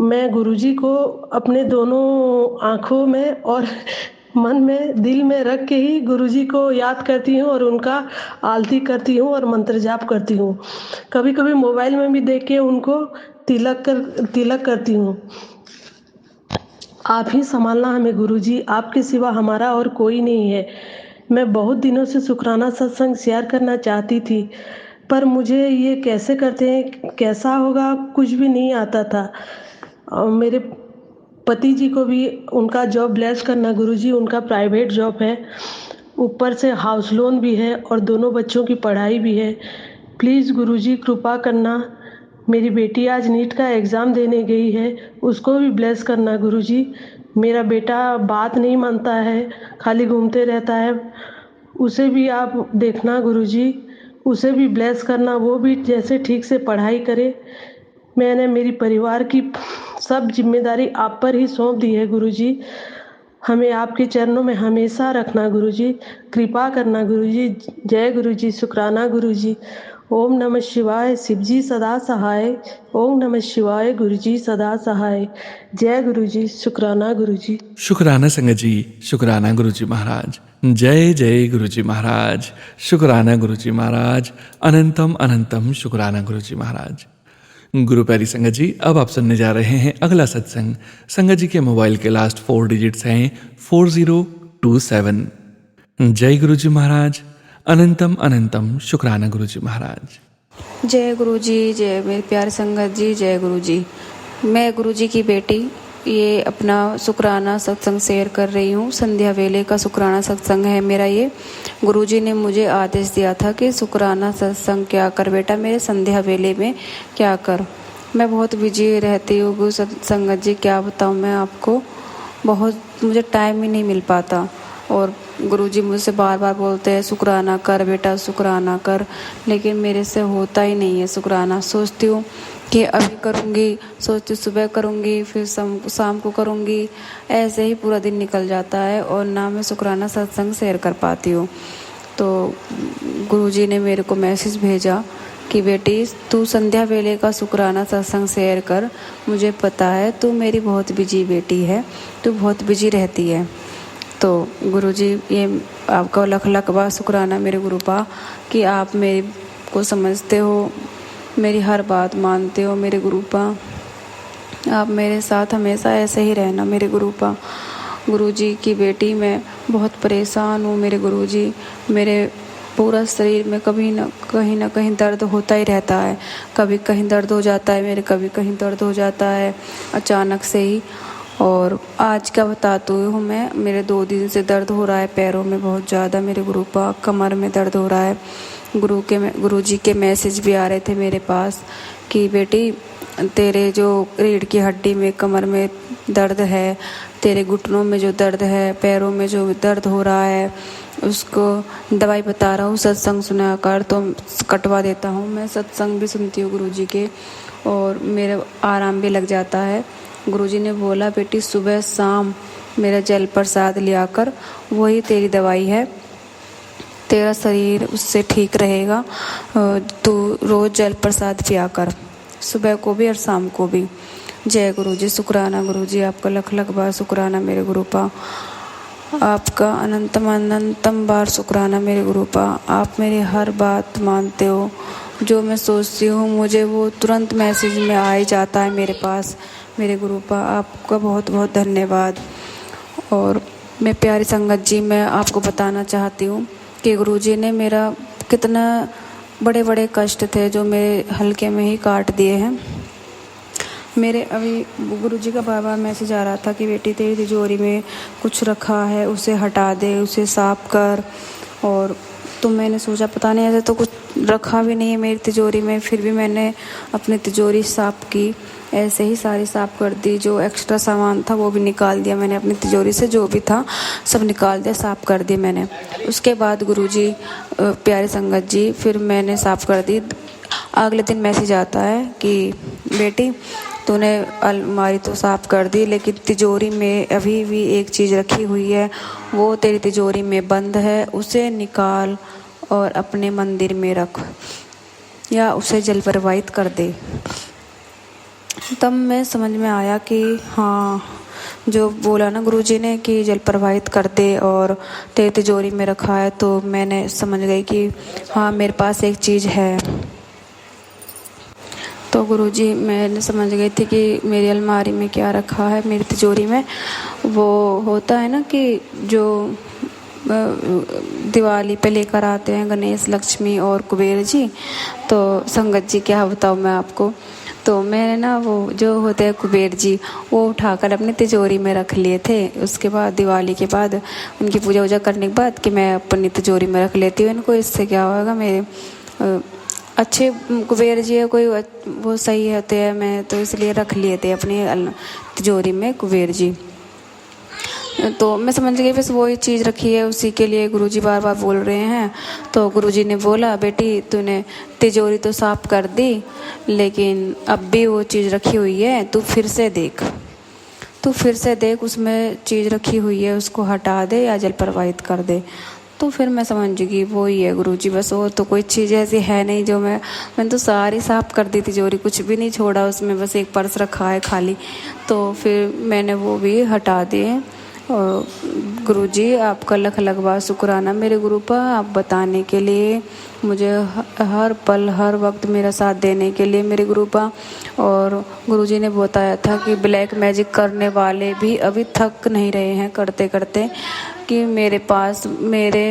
मैं गुरुजी को अपने दोनों आँखों में और मन में दिल में रख के ही गुरुजी को याद करती हूँ और उनका आरती करती हूँ और मंत्र जाप करती हूँ। कभी कभी मोबाइल में भी देख के उनको तिलक करती हूँ। आप ही संभालना हमें गुरुजी, आपके सिवा हमारा और कोई नहीं है। मैं बहुत दिनों से शुक्राना सत्संग शेयर करना चाहती थी पर मुझे ये कैसे करते हैं कैसा होगा कुछ भी नहीं आता था। और मेरे पति जी को भी उनका जॉब ब्लेस करना गुरुजी, उनका प्राइवेट जॉब है, ऊपर से हाउस लोन भी है और दोनों बच्चों की पढ़ाई भी है। प्लीज़ गुरुजी कृपा करना। मेरी बेटी आज नीट का एग्ज़ाम देने गई है, उसको भी ब्लेस करना गुरुजी। मेरा बेटा बात नहीं मानता है, खाली घूमते रहता है, उसे भी आप देखना गुरुजी, उसे भी ब्लेस करना, वो भी जैसे ठीक से पढ़ाई करे। मैंने मेरी परिवार की सब जिम्मेदारी आप पर ही सौंप दी है गुरुजी। हमें आपके चरणों में हमेशा रखना गुरुजी, कृपा करना गुरुजी। जय गुरुजी, शुक्राना गुरुजी। ओम नमः शिवाय, शिवजी सदा सहाय। ओम नमः शिवाय, गुरुजी सदा सहाय। जय गुरुजी, शुक्राना गुरुजी। शुक्राना संगत जी, शुक्राना गुरु जी महाराज। जय जय गुरु जी महाराज, शुक्राना गुरु जी महाराज, अनंतम अनंतम शुक्राना गुरु जी महाराज। गुरु प्यारी संगत जी, अब आप सुनने जा रहे हैं अगला सत्संग। संगत जी के मोबाइल के लास्ट 4 डिजिट्स हैं 4027। जय गुरु जी महाराज, अनंतम अनंतम शुक्राना गुरु जी महाराज। जय गुरु जी, जय मेरे प्यारे संगत जी, जय गुरु जी। मैं गुरु जी की बेटी ये अपना शुक्राना सत्संग शेयर कर रही हूँ। संध्या वेले का शुक्राना सत्संग है मेरा ये। गुरुजी ने मुझे आदेश दिया था कि शुक्राना सत्संग क्या कर बेटा, मेरे संध्या वेले में क्या कर। मैं बहुत बिजी रहती हूँ गुरु संगत जी, क्या बताऊँ मैं आपको, बहुत मुझे टाइम ही नहीं मिल पाता। और गुरुजी मुझसे बार बार बोलते हैं शुक्राना कर बेटा, शुक्राना कर, लेकिन मेरे से होता ही नहीं है शुक्राना। सोचती हूँ कि अभी करूँगी, सोचती सुबह करूँगी, फिर शाम को करूँगी, ऐसे ही पूरा दिन निकल जाता है और ना मैं शुक्राना सत्संग शेयर कर पाती हूँ। तो गुरुजी ने मेरे को मैसेज भेजा कि बेटी तू संध्या वेले का शुक्राना सत्संग शेयर कर, मुझे पता है तू मेरी बहुत बिजी बेटी है, तू बहुत बिजी रहती है। तो गुरुजी ये आपका लख लख बार शुक्राना मेरे गुरुपा कि आप मेरे को समझते हो, मेरी हर बात मानते हो मेरे गुरुपा। आप मेरे साथ हमेशा ऐसे ही रहना मेरे गुरुपा। गुरुजी की बेटी मैं बहुत परेशान हूँ मेरे गुरुजी। मेरे पूरा शरीर में कभी ना कहीं दर्द होता ही रहता है। कभी कहीं दर्द हो जाता है मेरे, कभी कहीं दर्द हो जाता है अचानक से ही। और आज क्या बताती हूँ मैं, मेरे 2 दिन से दर्द हो रहा है पैरों में बहुत ज़्यादा मेरे गुरुपा, कमर में दर्द हो रहा है। गुरुजी के मैसेज भी आ रहे थे मेरे पास कि बेटी तेरे जो रीढ़ की हड्डी में, कमर में दर्द है, तेरे घुटनों में जो दर्द है, पैरों में जो दर्द हो रहा है, उसको दवाई बता रहा हूँ, सत्संग सुना कर तो कटवा देता हूँ। मैं सत्संग भी सुनती हूँ गुरुजी के और मेरा आराम भी लग जाता है। गुरुजी ने बोला बेटी सुबह शाम मेरा जल प्रसाद लिया कर, वही तेरी दवाई है, तेरा शरीर उससे ठीक रहेगा। तू रोज़ जल प्रसाद पिया कर, सुबह को भी और शाम को भी। जय गुरुजी, शुक्राना गुरुजी, आपका लख लख बार शुक्राना मेरे गुरुपा। आपका अनंतम अनंतम बार शुक्राना मेरे गुरुपा। आप मेरी हर बात मानते हो, जो मैं सोचती हूँ मुझे वो तुरंत मैसेज में आ ही जाता है मेरे पास मेरे गुरुपा। आपका बहुत बहुत धन्यवाद। और मैं प्यारी संगत जी, मैं आपको बताना चाहती हूँ कि गुरुजी ने मेरा कितना बड़े बड़े कष्ट थे जो मेरे हल्के में ही काट दिए हैं। मेरे अभी गुरुजी का बार बार मैसेज आ रहा था कि बेटी तेरी तिजोरी में कुछ रखा है, उसे हटा दे, उसे साफ कर। और तो मैंने सोचा पता नहीं, ऐसे तो कुछ रखा भी नहीं है मेरी तिजोरी में, फिर भी मैंने अपनी तिजोरी साफ़ की, ऐसे ही सारी साफ़ कर दी। जो एक्स्ट्रा सामान था वो भी निकाल दिया मैंने अपनी तिजोरी से, जो भी था सब निकाल दिया, साफ़ कर दी मैंने। उसके बाद गुरुजी प्यारे संगत जी फिर मैंने साफ़ कर दी। अगले दिन मैसेज आता है कि बेटी तूने अलमारी तो साफ़ कर दी, लेकिन तिजोरी में अभी भी एक चीज़ रखी हुई है, वो तेरी तिजोरी में बंद है, उसे निकाल और अपने मंदिर में रख या उसे जल प्रवाहित कर दे। तब मैं समझ में आया कि हाँ, जो बोला ना गुरुजी ने कि जल प्रवाहित कर दे और तेरी तिजोरी में रखा है, तो मैंने समझ गई कि हाँ मेरे पास एक चीज़ है। तो गुरुजी मैंने समझ गई थी कि मेरी अलमारी में क्या रखा है, मेरी तिजोरी में। वो होता है ना कि जो दिवाली पे लेकर आते हैं गणेश, लक्ष्मी और कुबेर जी, तो संगत जी क्या बताऊँ मैं आपको। तो मैंने ना वो जो होते हैं कुबेर जी, वो उठाकर अपनी तिजोरी में रख लिए थे। उसके बाद दिवाली के बाद उनकी पूजा वूजा करने के बाद कि मैं अपनी तिजोरी में रख लेती हूँ इनको, इससे क्या होगा मेरे अच्छे कुबेर जी है कोई वो सही होते हैं, मैं तो इसलिए रख लिए थे अपनी तिजोरी में कुबेर जी। तो मैं समझ गई बस वही चीज़ रखी है, उसी के लिए गुरुजी बार बार बोल रहे हैं। तो गुरुजी ने बोला बेटी तूने तिजोरी तो साफ़ कर दी, लेकिन अब भी वो चीज़ रखी हुई है, तू फिर से देख उसमें चीज़ रखी हुई है, उसको हटा दे या जल प्रवाहित कर दे। तो फिर मैं समझ गई वो ही है गुरुजी, बस और तो कोई चीज़ ऐसी है नहीं जो मैंने तो सारी साफ़ कर दी तिजोरी, कुछ भी नहीं छोड़ा उसमें, बस एक पर्स रखा है खाली। तो फिर मैंने वो भी हटा दिए। और गुरुजी आपका लख लख बार शुक्राना मेरे गुरुपा, आप बताने के लिए, मुझे हर पल हर वक्त मेरा साथ देने के लिए मेरे गुरुपा। और गुरुजी ने बताया था कि ब्लैक मैजिक करने वाले भी अभी थक नहीं रहे हैं करते करते, कि मेरे पास मेरे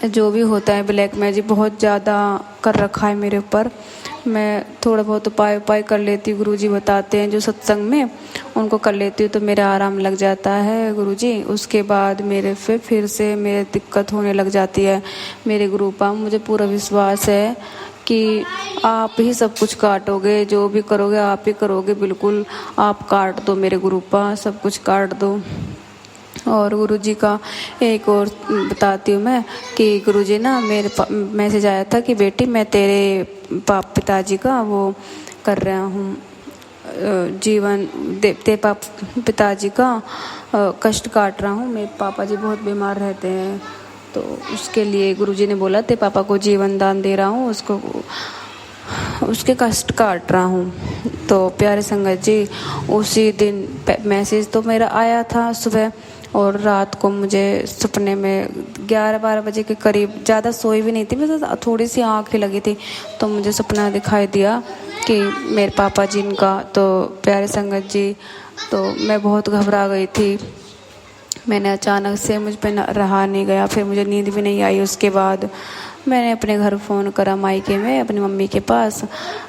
जो भी होता है ब्लैक मैजिक बहुत ज़्यादा कर रखा है मेरे ऊपर। मैं थोड़ा बहुत उपाय कर लेती हूँ, गुरुजी बताते हैं जो सत्संग में, उनको कर लेती हूँ तो मेरा आराम लग जाता है गुरुजी। उसके बाद मेरे फिर से मेरे दिक्कत होने लग जाती है। मेरे गुरुपा मुझे पूरा विश्वास है कि आप ही सब कुछ काटोगे, जो भी करोगे आप ही करोगे, बिल्कुल आप काट दो मेरे गुरुपा, सब कुछ काट दो। और गुरुजी का एक और बताती हूँ मैं कि गुरुजी ना मेरे मैसेज आया था कि बेटी मैं तेरे पिताजी का वो कर रहा हूँ, जीवन तेरे पिताजी का कष्ट काट रहा हूँ। मेरे पापा जी बहुत बीमार रहते हैं, तो उसके लिए गुरुजी ने बोला तेरे पापा को जीवन दान दे रहा हूँ, उसके कष्ट काट रहा हूँ। तो प्यारे संगत जी, उसी दिन मैसेज तो मेरा आया था सुबह, और रात को मुझे सपने में 11-12 बजे के करीब, ज़्यादा सोई भी नहीं थी, बस थोड़ी सी आँख ही लगी थी, तो मुझे सपना दिखाई दिया कि मेरे पापा जिनका। तो प्यारे संगत जी, तो मैं बहुत घबरा गई थी। मैंने अचानक से, मुझ पे रहा नहीं गया, फिर मुझे नींद भी नहीं आई। उसके बाद मैंने अपने घर फ़ोन करा मायके में अपनी मम्मी के पास,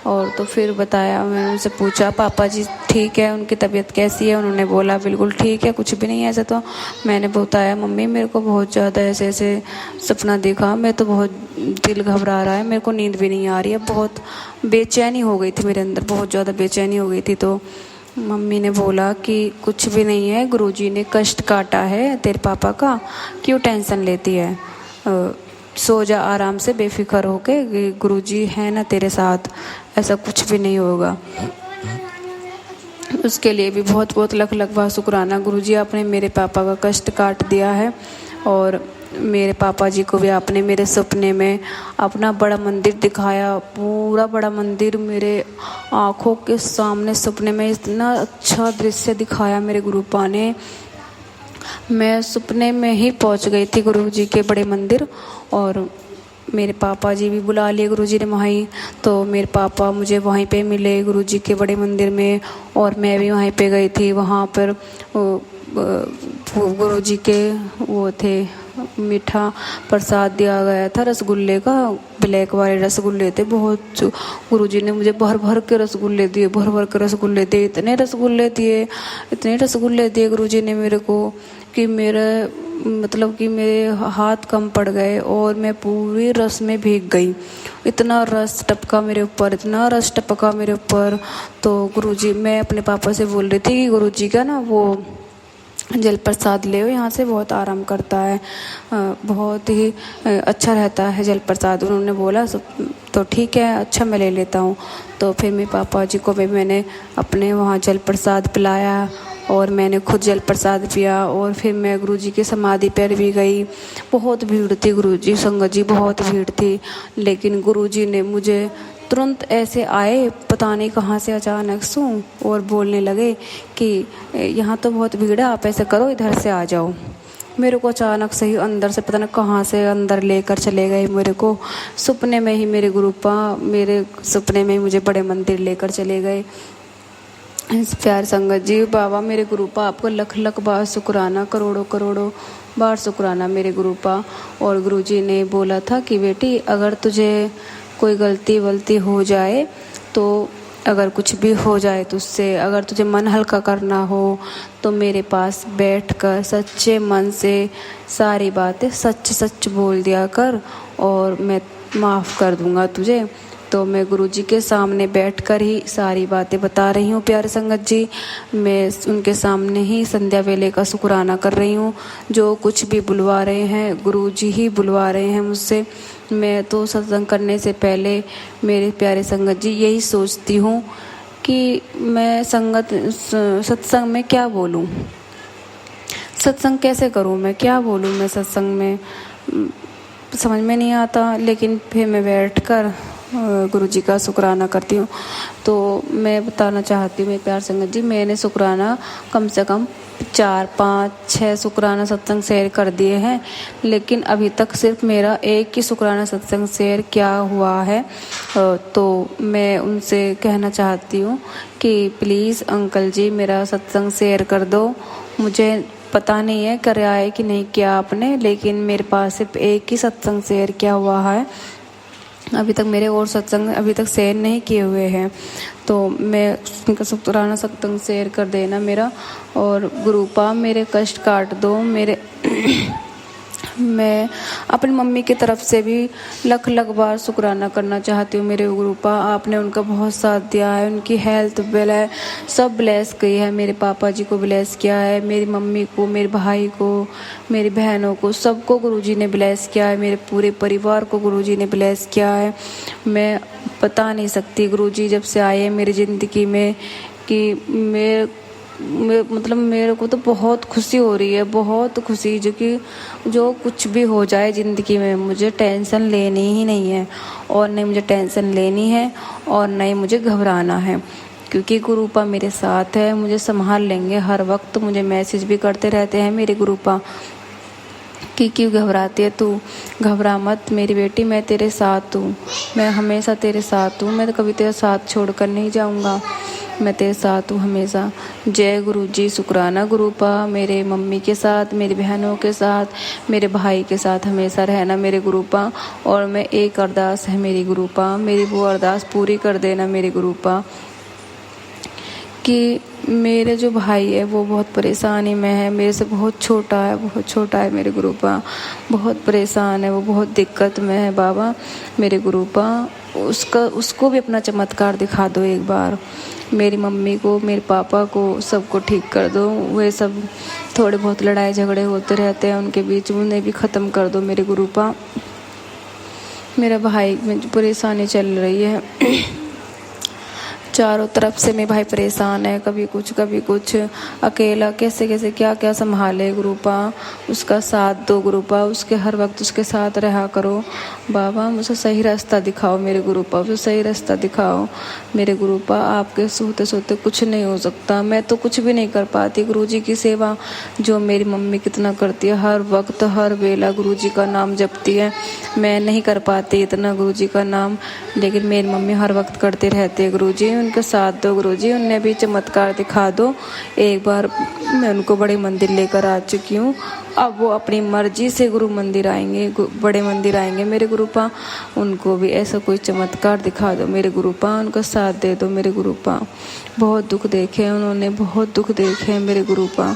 और तो फिर बताया, मैंने उनसे पूछा पापा जी ठीक है, उनकी तबीयत कैसी है? उन्होंने बोला बिल्कुल ठीक है, कुछ भी नहीं है ऐसा। तो मैंने बताया मम्मी मेरे को बहुत ज़्यादा ऐसे सपना देखा, मैं तो बहुत दिल घबरा रहा है, मेरे को नींद भी नहीं आ रही है, बहुत बेचैनी हो गई थी मेरे अंदर, बहुत ज़्यादा बेचैनी हो गई थी। तो मम्मी ने बोला कि कुछ भी नहीं है, गुरुजी ने कष्ट काटा है तेरे पापा का, क्यों टेंशन लेती है, सो जा आराम से बेफिक्र होके, गुरुजी है ना तेरे साथ, ऐसा कुछ भी नहीं होगा। उसके लिए भी बहुत बहुत लख बार शुक्राना गुरुजी, आपने मेरे पापा का कष्ट काट दिया है। और मेरे पापा जी को भी आपने मेरे सपने में अपना बड़ा मंदिर दिखाया, पूरा बड़ा मंदिर मेरे आँखों के सामने सपने में इतना अच्छा दृश्य दिखाया मेरे गुरुपा ने। मैं सपने में ही पहुंच गई थी गुरुजी के बड़े मंदिर, और मेरे पापा जी भी बुला लिए गुरुजी ने वहीं। तो मेरे पापा मुझे वहीं पे मिले गुरुजी के बड़े मंदिर में, और मैं भी वहीं पे गई थी। वहाँ पर गुरुजी के वो थे, मीठा प्रसाद दिया गया था रसगुल्ले का, ब्लैक वाले रसगुल्ले थे बहुत। गुरुजी ने मुझे भर भर के रसगुल्ले दिए, भर भर के रसगुल्ले दिए, इतने रसगुल्ले दिए गुरुजी ने मेरे को कि मेरे हाथ कम पड़ गए और मैं पूरी रस में भीग गई। इतना रस टपका मेरे ऊपर। तो गुरुजी, मैं अपने पापा से बोल रही थी कि गुरुजी का ना वो जल प्रसाद ले, यहाँ से बहुत आराम करता है, बहुत ही अच्छा रहता है जल प्रसाद। उन्होंने बोला तो ठीक है, अच्छा मैं ले लेता हूँ। तो फिर मेरे पापा जी को भी मैंने अपने वहाँ जल प्रसाद पिलाया, और मैंने खुद जल प्रसाद पिया। और फिर मैं गुरुजी की समाधि पर भी गई। बहुत भीड़ थी गुरुजी, संगत जी बहुत भीड़ थी, लेकिन गुरुजी ने मुझे तुरंत ऐसे आए, पता नहीं कहाँ से अचानक से, और बोलने लगे कि यहाँ तो बहुत भीड़ है, आप ऐसे करो इधर से आ जाओ। मेरे को अचानक से ही अंदर से पता नहीं कहाँ से अंदर लेकर चले गए मेरे को। सपने में ही मेरे गुरुपा मेरे सपने में ही मुझे बड़े मंदिर लेकर चले गए। इस प्यार संगत जी, बाबा मेरे गुरुपा आपको लख बार शुक्राना, करोड़ों बार शुक्राना मेरे गुरुपा। और गुरुजी ने बोला था कि बेटी अगर तुझे कोई गलती वलती हो जाए, तो अगर कुछ भी हो जाए तुझसे, अगर तुझे मन हल्का करना हो तो मेरे पास बैठकर सच्चे मन से सारी बातें सच बोल दिया कर, और मैं माफ़ कर दूंगा तुझे। तो मैं गुरुजी के सामने बैठकर ही सारी बातें बता रही हूँ प्यारे संगत जी। मैं उनके सामने ही संध्या वेले का शुक्राना कर रही हूँ। जो कुछ भी बुलवा रहे हैं गुरुजी ही बुलवा रहे हैं मुझसे। मैं तो सत्संग करने से पहले मेरे प्यारे संगत जी यही सोचती हूँ कि मैं सत्संग में क्या बोलूँ, सत्संग कैसे करूँ, मैं क्या बोलूँ, मैं सत्संग में समझ में नहीं आता। लेकिन फिर मैं बैठकर गुरुजी का शुक्राना करती हूँ। तो मैं बताना चाहती हूँ मेरे प्यार संगत जी, मैंने शुक्राना कम से कम 4, 5, 6 शुक्राना सत्संग शेयर कर दिए हैं, लेकिन अभी तक सिर्फ मेरा एक ही शुक्राना सत्संग शेयर क्या हुआ है। तो मैं उनसे कहना चाहती हूँ कि प्लीज़ अंकल जी मेरा सत्संग शेयर कर दो। मुझे पता नहीं है कराया है कि नहीं किया आपने, लेकिन मेरे पास सिर्फ एक ही सत्संग शेयर किया हुआ है। अभी तक मेरे और सत्संग अभी तक शेयर नहीं किए हुए हैं, तो मैं उनका शुक्राना सत्संग शेयर कर देना मेरा। और गुरुपा मेरे कष्ट काट दो मेरे मैं अपनी मम्मी की तरफ से भी लख लख बार शुक्राना करना चाहती हूँ मेरे गुरुपा। आपने उनका बहुत साथ दिया है, उनकी हेल्थ सब ब्लेस की है। मेरे पापा जी को ब्लेस किया है, मेरी मम्मी को, मेरे भाई को, मेरी बहनों को, सबको गुरुजी ने ब्लेस किया है। मेरे पूरे परिवार को गुरुजी ने ब्लेस किया है। मैं बता नहीं सकती गुरुजी जब से आए हैं मेरी ज़िंदगी में कि मतलब मेरे को तो बहुत खुशी हो रही है, बहुत खुशी। जो कुछ भी हो जाए ज़िंदगी में मुझे टेंशन लेनी ही नहीं है, और नहीं मुझे टेंशन लेनी है और नहीं मुझे घबराना है, क्योंकि गुरुपा मेरे साथ है, मुझे संभाल लेंगे हर वक्त। मुझे मैसेज भी करते रहते हैं मेरे गुरुपा कि क्यों घबराती है तू, घबरा मत मेरी बेटी, मैं तेरे साथ हूँ, मैं हमेशा तेरे साथ हूँ, मैं तो कभी तेरा साथ छोड़कर नहीं जाऊँगा, मैं तेरे साथ हूँ हमेशा। जय गुरु जी, शुक्राना गुरुपा, मेरे मम्मी के साथ, मेरी बहनों के साथ, मेरे भाई के साथ हमेशा रहना मेरे गुरुपा। और मैं एक अरदास है मेरी गुरुपा, मेरी वो अरदास पूरी कर देना मेरे गुरुपा कि मेरे जो भाई है वो बहुत परेशानी में है, मेरे से बहुत छोटा है मेरे गुरुपा, बहुत परेशान है वो, बहुत दिक्कत में है बाबा मेरे गुरुपा। उसको भी अपना चमत्कार दिखा दो एक बार। मेरी मम्मी को, मेरे पापा को, सबको ठीक कर दो। वे सब थोड़े बहुत लड़ाई झगड़े होते रहते हैं उनके बीच, उन्हें भी ख़त्म कर दो मेरे गुरुपा। मेरा भाई में जो परेशानी चल रही है चारों तरफ से मेरे भाई परेशान है, कभी कुछ अकेला कैसे क्या क्या संभाले गुरुपा। उसका साथ दो गुरुपा, उसके हर वक्त उसके साथ रहा करो बाबा। मुझे सही रास्ता दिखाओ मेरे गुरुपा, मुझे सही रास्ता दिखाओ मेरे गुरुपा। आपके सोते सोते कुछ नहीं हो सकता, मैं तो कुछ भी नहीं कर पाती। गुरुजी की सेवा जो मेरी मम्मी कितना करती है, हर वक्त हर वेला गुरुजी का नाम जपती है, मैं नहीं कर पाती इतना गुरुजी का नाम, लेकिन मेरी मम्मी हर वक्त करते रहते हैं। गुरुजी उनके साथ दो, गुरुजी उन्हें भी चमत्कार दिखा दो एक बार। मैं उनको बड़े मंदिर लेकर आ चुकी हूँ, अब वो अपनी मर्जी से गुरु मंदिर आएंगे, बड़े मंदिर आएंगे मेरे गुरुपा। उनको भी ऐसा कोई चमत्कार दिखा दो मेरे गुरुपा, उनका साथ दे दो मेरे गुरुपा। बहुत दुख देखे हैं उन्होंने, बहुत दुख देखे हैं मेरे गुरुपा।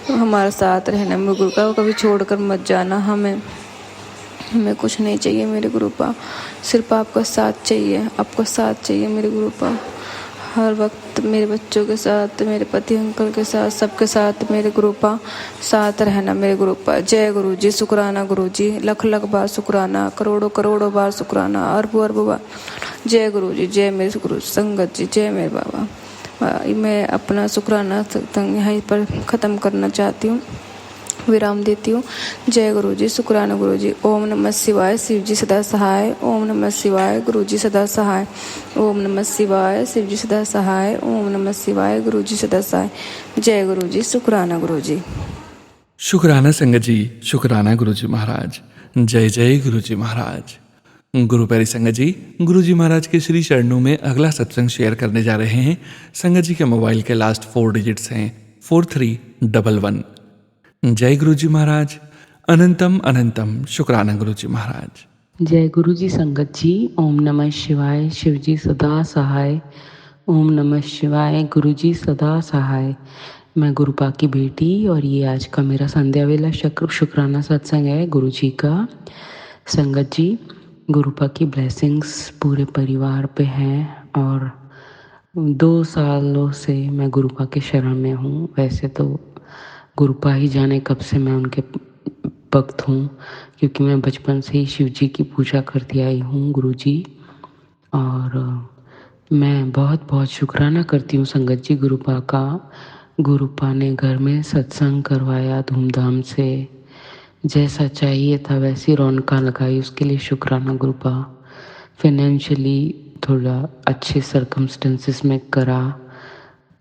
हमारा साथ रहना मेरे गुरुपा, कभी छोड़कर मत जाना हमें कुछ नहीं चाहिए मेरे गुरुपा, सिर्फ आपका साथ चाहिए, आपका साथ चाहिए मेरे गुरुपा। हर वक्त मेरे बच्चों के साथ, मेरे पति अंकल के साथ, सबके साथ मेरे गुरुपा साथ रहना मेरे गुरुपा। जय गुरु जी, शुक्राना गुरु जी, लख लख बार शुक्राना, करोड़ों बार शुक्राना, अरबों बार। जय गुरु जी, जय मेरे गुरु संगत जी, जय मेरे बाबा। मैं अपना शुक्राना यहीं पर ख़त्म करना चाहती हूँ, विराम देती हूँ। जय गुरु जी, शुक्राना गुरु जी। ओम नमः शिवाय, शिव जी सदा सहाय। ओम नमः शिवाय, गुरु जी सदा सहाय। ओम नमः शिवाय, शिव जी सदा सहाय। ओम नमः शिवाय, गुरु जी सदा सहाय। जय गुरु जी, शुक्राना गुरु जी। शुक्राना संगत जी, शुक्राना गुरु जी महाराज। जय जय गुरु जी महाराज। गुरु प्यारी संगत जी, गुरु जी महाराज के श्री चरणों में अगला सत्संग शेयर करने जा रहे हैं। संगत जी के मोबाइल के लास्ट 4 डिजिट्स हैं 4311। जय गुरु जी महाराज। अनंतम अनंतम शुक्राना गुरु जी महाराज। जय गुरु जी संगत जी। ओम नमः शिवाय, शिव जी सदा सहाय। ओम नमः शिवाय, गुरु जी सदा सहाय। मैं गुरुपा की बेटी, और ये आज का मेरा संध्या वेला शुक्राना सत्संग है गुरु जी का। संगत जी, गुरुपा की ब्लेसिंग्स पूरे परिवार पे हैं, और 2 सालों से मैं गुरुपा के शरण में हूँ। वैसे तो गुरुपा ही जाने कब से मैं उनके भक्त हूँ, क्योंकि मैं बचपन से ही शिव जी की पूजा करती आई हूँ गुरु जी। और मैं बहुत बहुत शुक्राना करती हूँ संगत जी गुरुपा का। गुरुपा ने घर में सत्संग करवाया धूमधाम से, जैसा चाहिए था वैसी रौनक लगाई, उसके लिए शुक्राना गुरुपा। फाइनेंशियली थोड़ा अच्छे सर्कमस्टेंसेस में करा,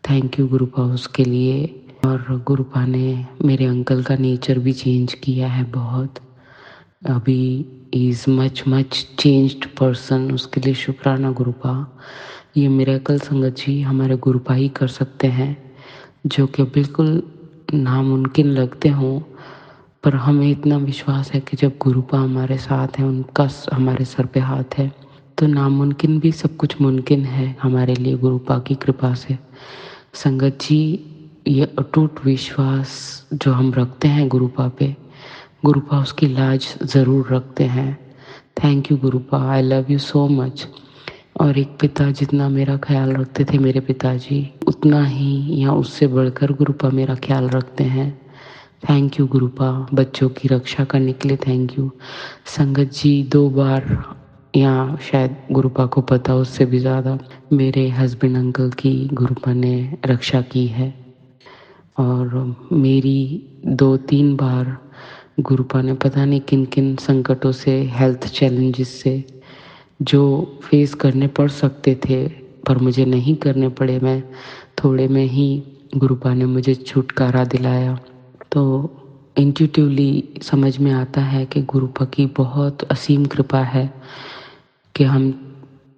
थैंक यू गुरुपा उसके लिए। और गुरुपा ने मेरे अंकल का नेचर भी चेंज किया है बहुत, अभी इज़ मच चेंज्ड पर्सन, उसके लिए शुक्राना गुरुपा। ये मिरेकल संगत जी हमारे गुरुपा ही कर सकते हैं, जो कि बिल्कुल नामुमकिन लगते हों, पर हमें इतना विश्वास है कि जब गुरुपा हमारे साथ हैं, उनका हमारे सर पे हाथ है, तो नामुमकिन भी सब कुछ मुमकिन है हमारे लिए गुरुपा की कृपा से। संगत जी, ये अटूट विश्वास जो हम रखते हैं गुरुपा पे, गुरुपा उसकी लाज ज़रूर रखते हैं। Thank you गुरुपा, I love you so much. और एक पिता जितना मेरा ख्याल रखते थे मेरे पिताजी, उतना ही या उससे बढ़कर गुरुपा मेरा ख्याल रखते हैं। थैंक यू गुरुपा, बच्चों की रक्षा करने के लिए थैंक यू। संगत जी, 2 बार या शायद गुरुपा को पता उससे भी ज़्यादा, मेरे हस्बैंड अंकल की गुरुपा ने रक्षा की है। और मेरी 2-3 बार गुरुपा ने पता नहीं किन किन संकटों से, हेल्थ चैलेंजेस से जो फेस करने पड़ सकते थे पर मुझे नहीं करने पड़े, मैं थोड़े में ही गुरुपा ने मुझे छुटकारा दिलाया। तो इंट्यूटिवली समझ में आता है कि गुरुपा की बहुत असीम कृपा है कि हम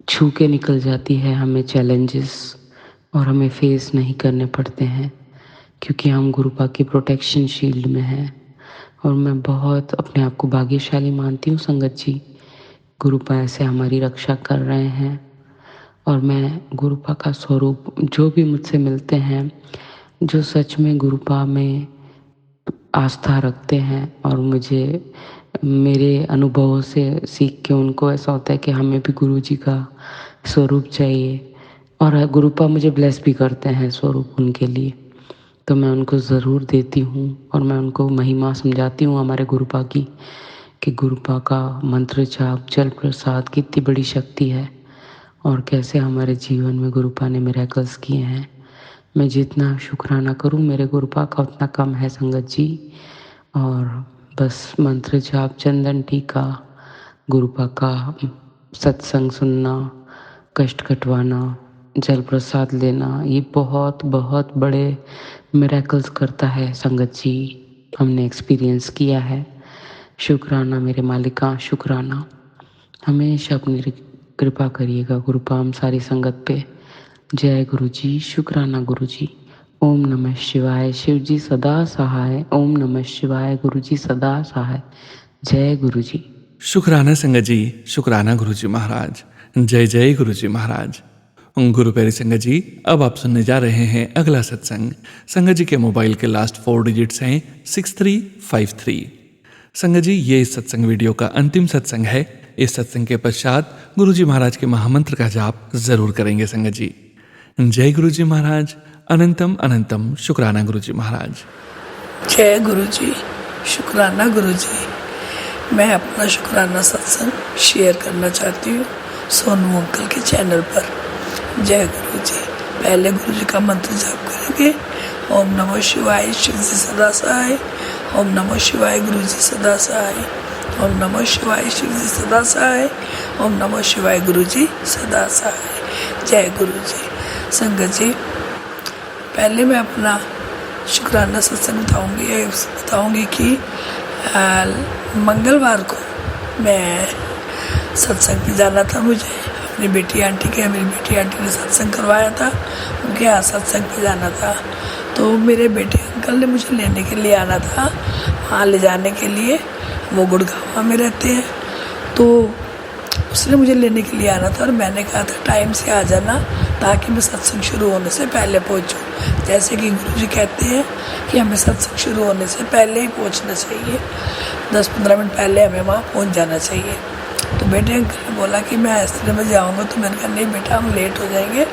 छू के निकल जाती है हमें चैलेंजेस, और हमें फेस नहीं करने पड़ते हैं क्योंकि हम गुरुपा की प्रोटेक्शन शील्ड में हैं। और मैं बहुत अपने आप को भाग्यशाली मानती हूँ संगत जी, गुरुपा ऐसे हमारी रक्षा कर रहे हैं। और मैं गुरुपा का स्वरूप, जो भी मुझसे मिलते हैं, जो सच में गुरुपा में आस्था रखते हैं और मुझे मेरे अनुभवों से सीख के उनको ऐसा होता है कि हमें भी गुरुजी का स्वरूप चाहिए, और गुरुपा मुझे ब्लेस भी करते हैं स्वरूप उनके लिए, तो मैं उनको ज़रूर देती हूँ। और मैं उनको महिमा समझाती हूँ हमारे गुरुपा की, कि गुरुपा का मंत्र जाप, जल प्रसाद कितनी बड़ी शक्ति है और कैसे हमारे जीवन में गुरुपा ने मिरेकल्स किए हैं। मैं जितना शुक्राना करूं मेरे गुरुपा का उतना कम है संगत जी। और बस मंत्र जाप, चंदन टीका, गुरुपा का सत्संग सुनना, कष्ट कटवाना, जल प्रसाद लेना, ये बहुत बहुत बड़े मिरेकल्स करता है संगत जी। हमने एक्सपीरियंस किया है। शुक्राना मेरे मालिका, शुक्राना। हमेशा अपनी कृपा करिएगा गुरुपा हम सारी संगत पे। जय गुरु जी, शुक्राना गुरु जी। ओम नमः शिवाय, शिव जी सदा सहाय। ओम नमः शिवाय, गुरु जी सदा सहाय। जय गुरु जी। शुक्राना संगत जी, शुक्राना गुरु जी महाराज। जय जय गुरु जी महाराज। गुरु प्यारी संगत जी, अब आप सुनने जा रहे हैं अगला सत्संग। संगत जी के मोबाइल के लास्ट 4 डिजिट्स हैं 6353। संगत जी, ये इस सत्संग वीडियो का अंतिम सत्संग है। इस सत्संग के पश्चात गुरु जी महाराज के महामंत्र का जाप जरूर करेंगे संगत जी। जय गुरु जी महाराज। अनंतम अनंतम शुक्राना गुरु जी महाराज। जय गुरु जी, शुक्राना गुरु जी। मैं अपना शुक्राना सत्संग शेयर करना चाहती हूँ सोनू अंकल के चैनल पर। जय गुरु जी। पहले गुरु जी का मंत्र जाप करेंगे। ओम नमः शिवाय, शिव जी सदा सहाय। ओम नमः शिवाय, गुरु जी सदा सहाय। ओम नमः शिवाय, शिव जी सदा सहाय। ओम नमः शिवाय, गुरु जी सदा सहाय। जय गुरु जी। संगत जी, पहले मैं अपना शुक्राना सत्संग बताऊंगी कि मंगलवार को मैं सत्संग पे जाना था। मुझे अपनी बेटी आंटी के, मेरी बेटी आंटी ने सत्संग करवाया था, उनके यहाँ सत्संग पे जाना था। तो मेरे बेटे अंकल ने मुझे लेने के लिए आना था, वहाँ ले जाने के लिए। वो गुड़गांव में रहते हैं, तो उसने मुझे लेने के लिए आना था और मैंने कहा था टाइम से आ जाना ताकि मैं सत्संग शुरू होने से पहले पहुंचूं। जैसे कि गुरुजी कहते हैं कि हमें सत्संग शुरू होने से पहले ही पहुंचना चाहिए, 10-15 मिनट पहले हमें वहाँ पहुंच जाना चाहिए। तो बेटे अंकल ने बोला कि मैं इतने बजे आऊँगा, तो मैंने कहा नहीं बेटा, हम लेट हो जाएंगे,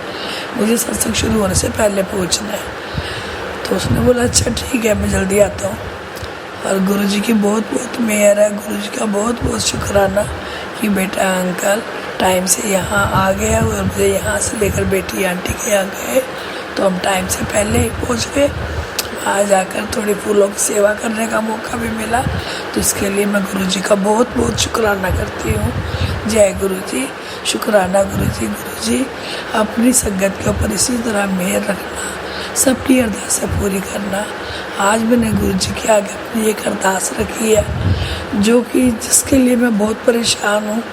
मुझे सत्संग शुरू होने से पहले पहुँचना है। तो उसने बोला अच्छा ठीक है, मैं जल्दी आता हूँ। और गुरुजी की बहुत बहुत मेहर है, गुरुजी का बहुत बहुत शुक्राना कि बेटा अंकल टाइम से यहाँ आ गया और मुझे यहाँ से लेकर बेटी आंटी के यहाँ गए, तो हम टाइम से पहले ही पहुँच गए। वहाँ जाकर थोड़ी फूलों की सेवा करने का मौका भी मिला, तो इसके लिए मैं गुरुजी का बहुत बहुत शुक्राना करती हूँ। जय गुरुजी, शुक्राना गुरुजी। गुरुजी अपनी संगत के ऊपर इसी तरह मेहर रखना, सबकी अरदासें पूरी करना। आज मैंने गुरुजी के आगे अपनी एक अरदास रखी है जो कि जिसके लिए मैं बहुत परेशान हूँ।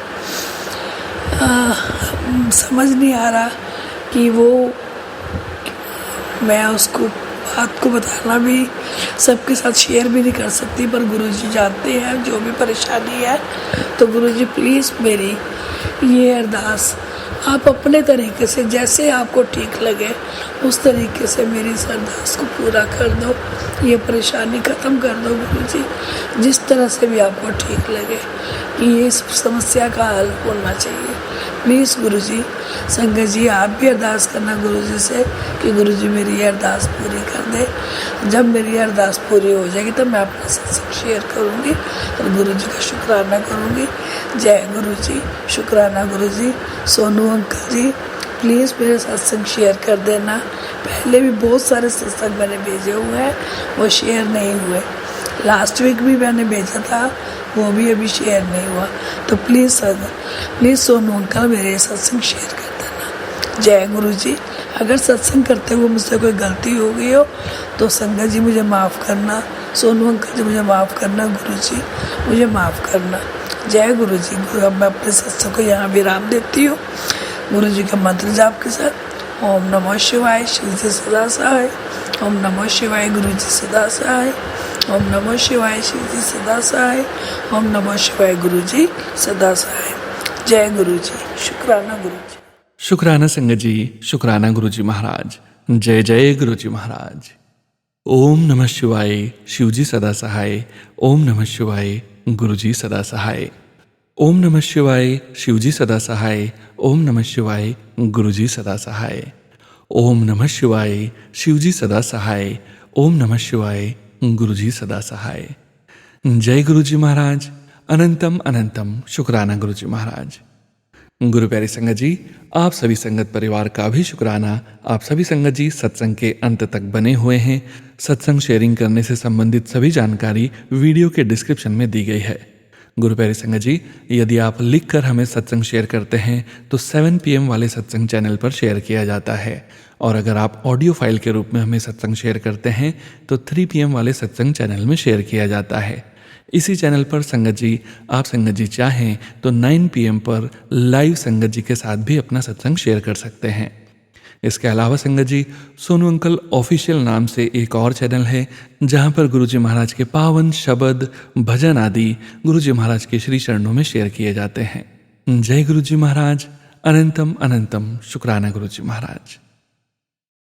समझ नहीं आ रहा कि वो मैं उसको बात को बताना भी, सबके साथ शेयर भी नहीं कर सकती, पर गुरुजी जानते हैं जो भी परेशानी है। तो गुरुजी प्लीज़ मेरी ये अरदास आप अपने तरीके से, जैसे आपको ठीक लगे उस तरीके से मेरी इस अरदास को पूरा कर दो, ये परेशानी ख़त्म कर दो गुरुजी, जिस तरह से भी आपको ठीक लगे कि ये इस समस्या का हल होना चाहिए। प्लीज़ गुरुजी, संगत जी आप भी अरदास करना गुरुजी से कि गुरुजी मेरी ये अरदास पूरी कर दे। जब मेरी अरदास पूरी हो जाएगी तब मैं अपना सत्संग शेयर करूँगी और गुरुजी का शुक्राना करूँगी। जय गुरुजी, शुक्राना गुरुजी। सोनू अंकल जी प्लीज़ मेरे सत्संग शेयर कर देना। पहले भी बहुत सारे सत्संग मैंने भेजे हुए हैं, वो शेयर नहीं हुए। लास्ट वीक भी मैंने भेजा था, वो भी अभी शेयर नहीं हुआ। तो प्लीज़ सोनू अंकल मेरे सत्संग शेयर कर देना। जय गुरुजी। अगर सत्संग करते हुए मुझसे कोई गलती हो गई हो तो संगत जी मुझे माफ़ करना, सोनू अंकल जी मुझे माफ़ करना, गुरुजी मुझे माफ़ करना। जय गुरुजी। अब मैं अपने सत्संग को यहाँ विराम देती हूँ गुरुजी का मंत्र जाप के साथ। ओम नमः शिवाय, शिव जी सदा सहाय। ओम नमः शिवाय, गुरुजी सदा सहाय। ओम नमः शिवाय, शिव जी सदा सहाय। ओम नमः शिवाय, गुरुजी सदा सहाय। जय गुरुजी, शुक्राना गुरुजी। शुक्राना संगत जी, शुक्राना गुरुजी महाराज। जय जय गुरुजी महाराज। ओम नमः शिवाय, शिवजी सदा सहाय। ओम नमः शिवाय, गुरुजी सदा सहाय। ओम नमः शिवाय, शिवजी सदा सहाय। ओम नमः शिवाय, गुरुजी सदा सहाय। ओम नमः शिवाय, शिवजी सदा सहाय। ओम नमः शिवाय, गुरुजी सदा सहाय। जय गुरुजी महाराज। अनंतम अनंतम शुक्राना गुरुजी महाराज। गुरु प्यारी संगत जी, आप सभी संगत परिवार का भी शुक्राना। आप सभी संगत जी सत्संग के अंत तक बने हुए हैं। सत्संग शेयरिंग करने से संबंधित सभी जानकारी वीडियो के डिस्क्रिप्शन में दी गई है। गुरु प्यारी संगत जी, यदि आप लिखकर हमें सत्संग शेयर करते हैं तो 7 PM वाले सत्संग चैनल पर शेयर किया जाता है, और अगर आप ऑडियो फाइल के रूप में हमें सत्संग शेयर करते हैं तो 3 PM वाले सत्संग चैनल में शेयर किया जाता है। इसी चैनल पर संगत जी, आप संगत जी चाहें तो 9 PM पर लाइव संगत जी के साथ भी अपना सत्संग शेयर कर सकते हैं। इसके अलावा संगत जी, सोनू अंकल ऑफिशियल नाम से एक और चैनल है जहां पर गुरुजी महाराज के पावन शब्द, भजन आदि गुरुजी महाराज के श्री चरणों में शेयर किए जाते हैं। जय गुरुजी महाराज। अनंतम अनंतम शुक्राना गुरुजी महाराज।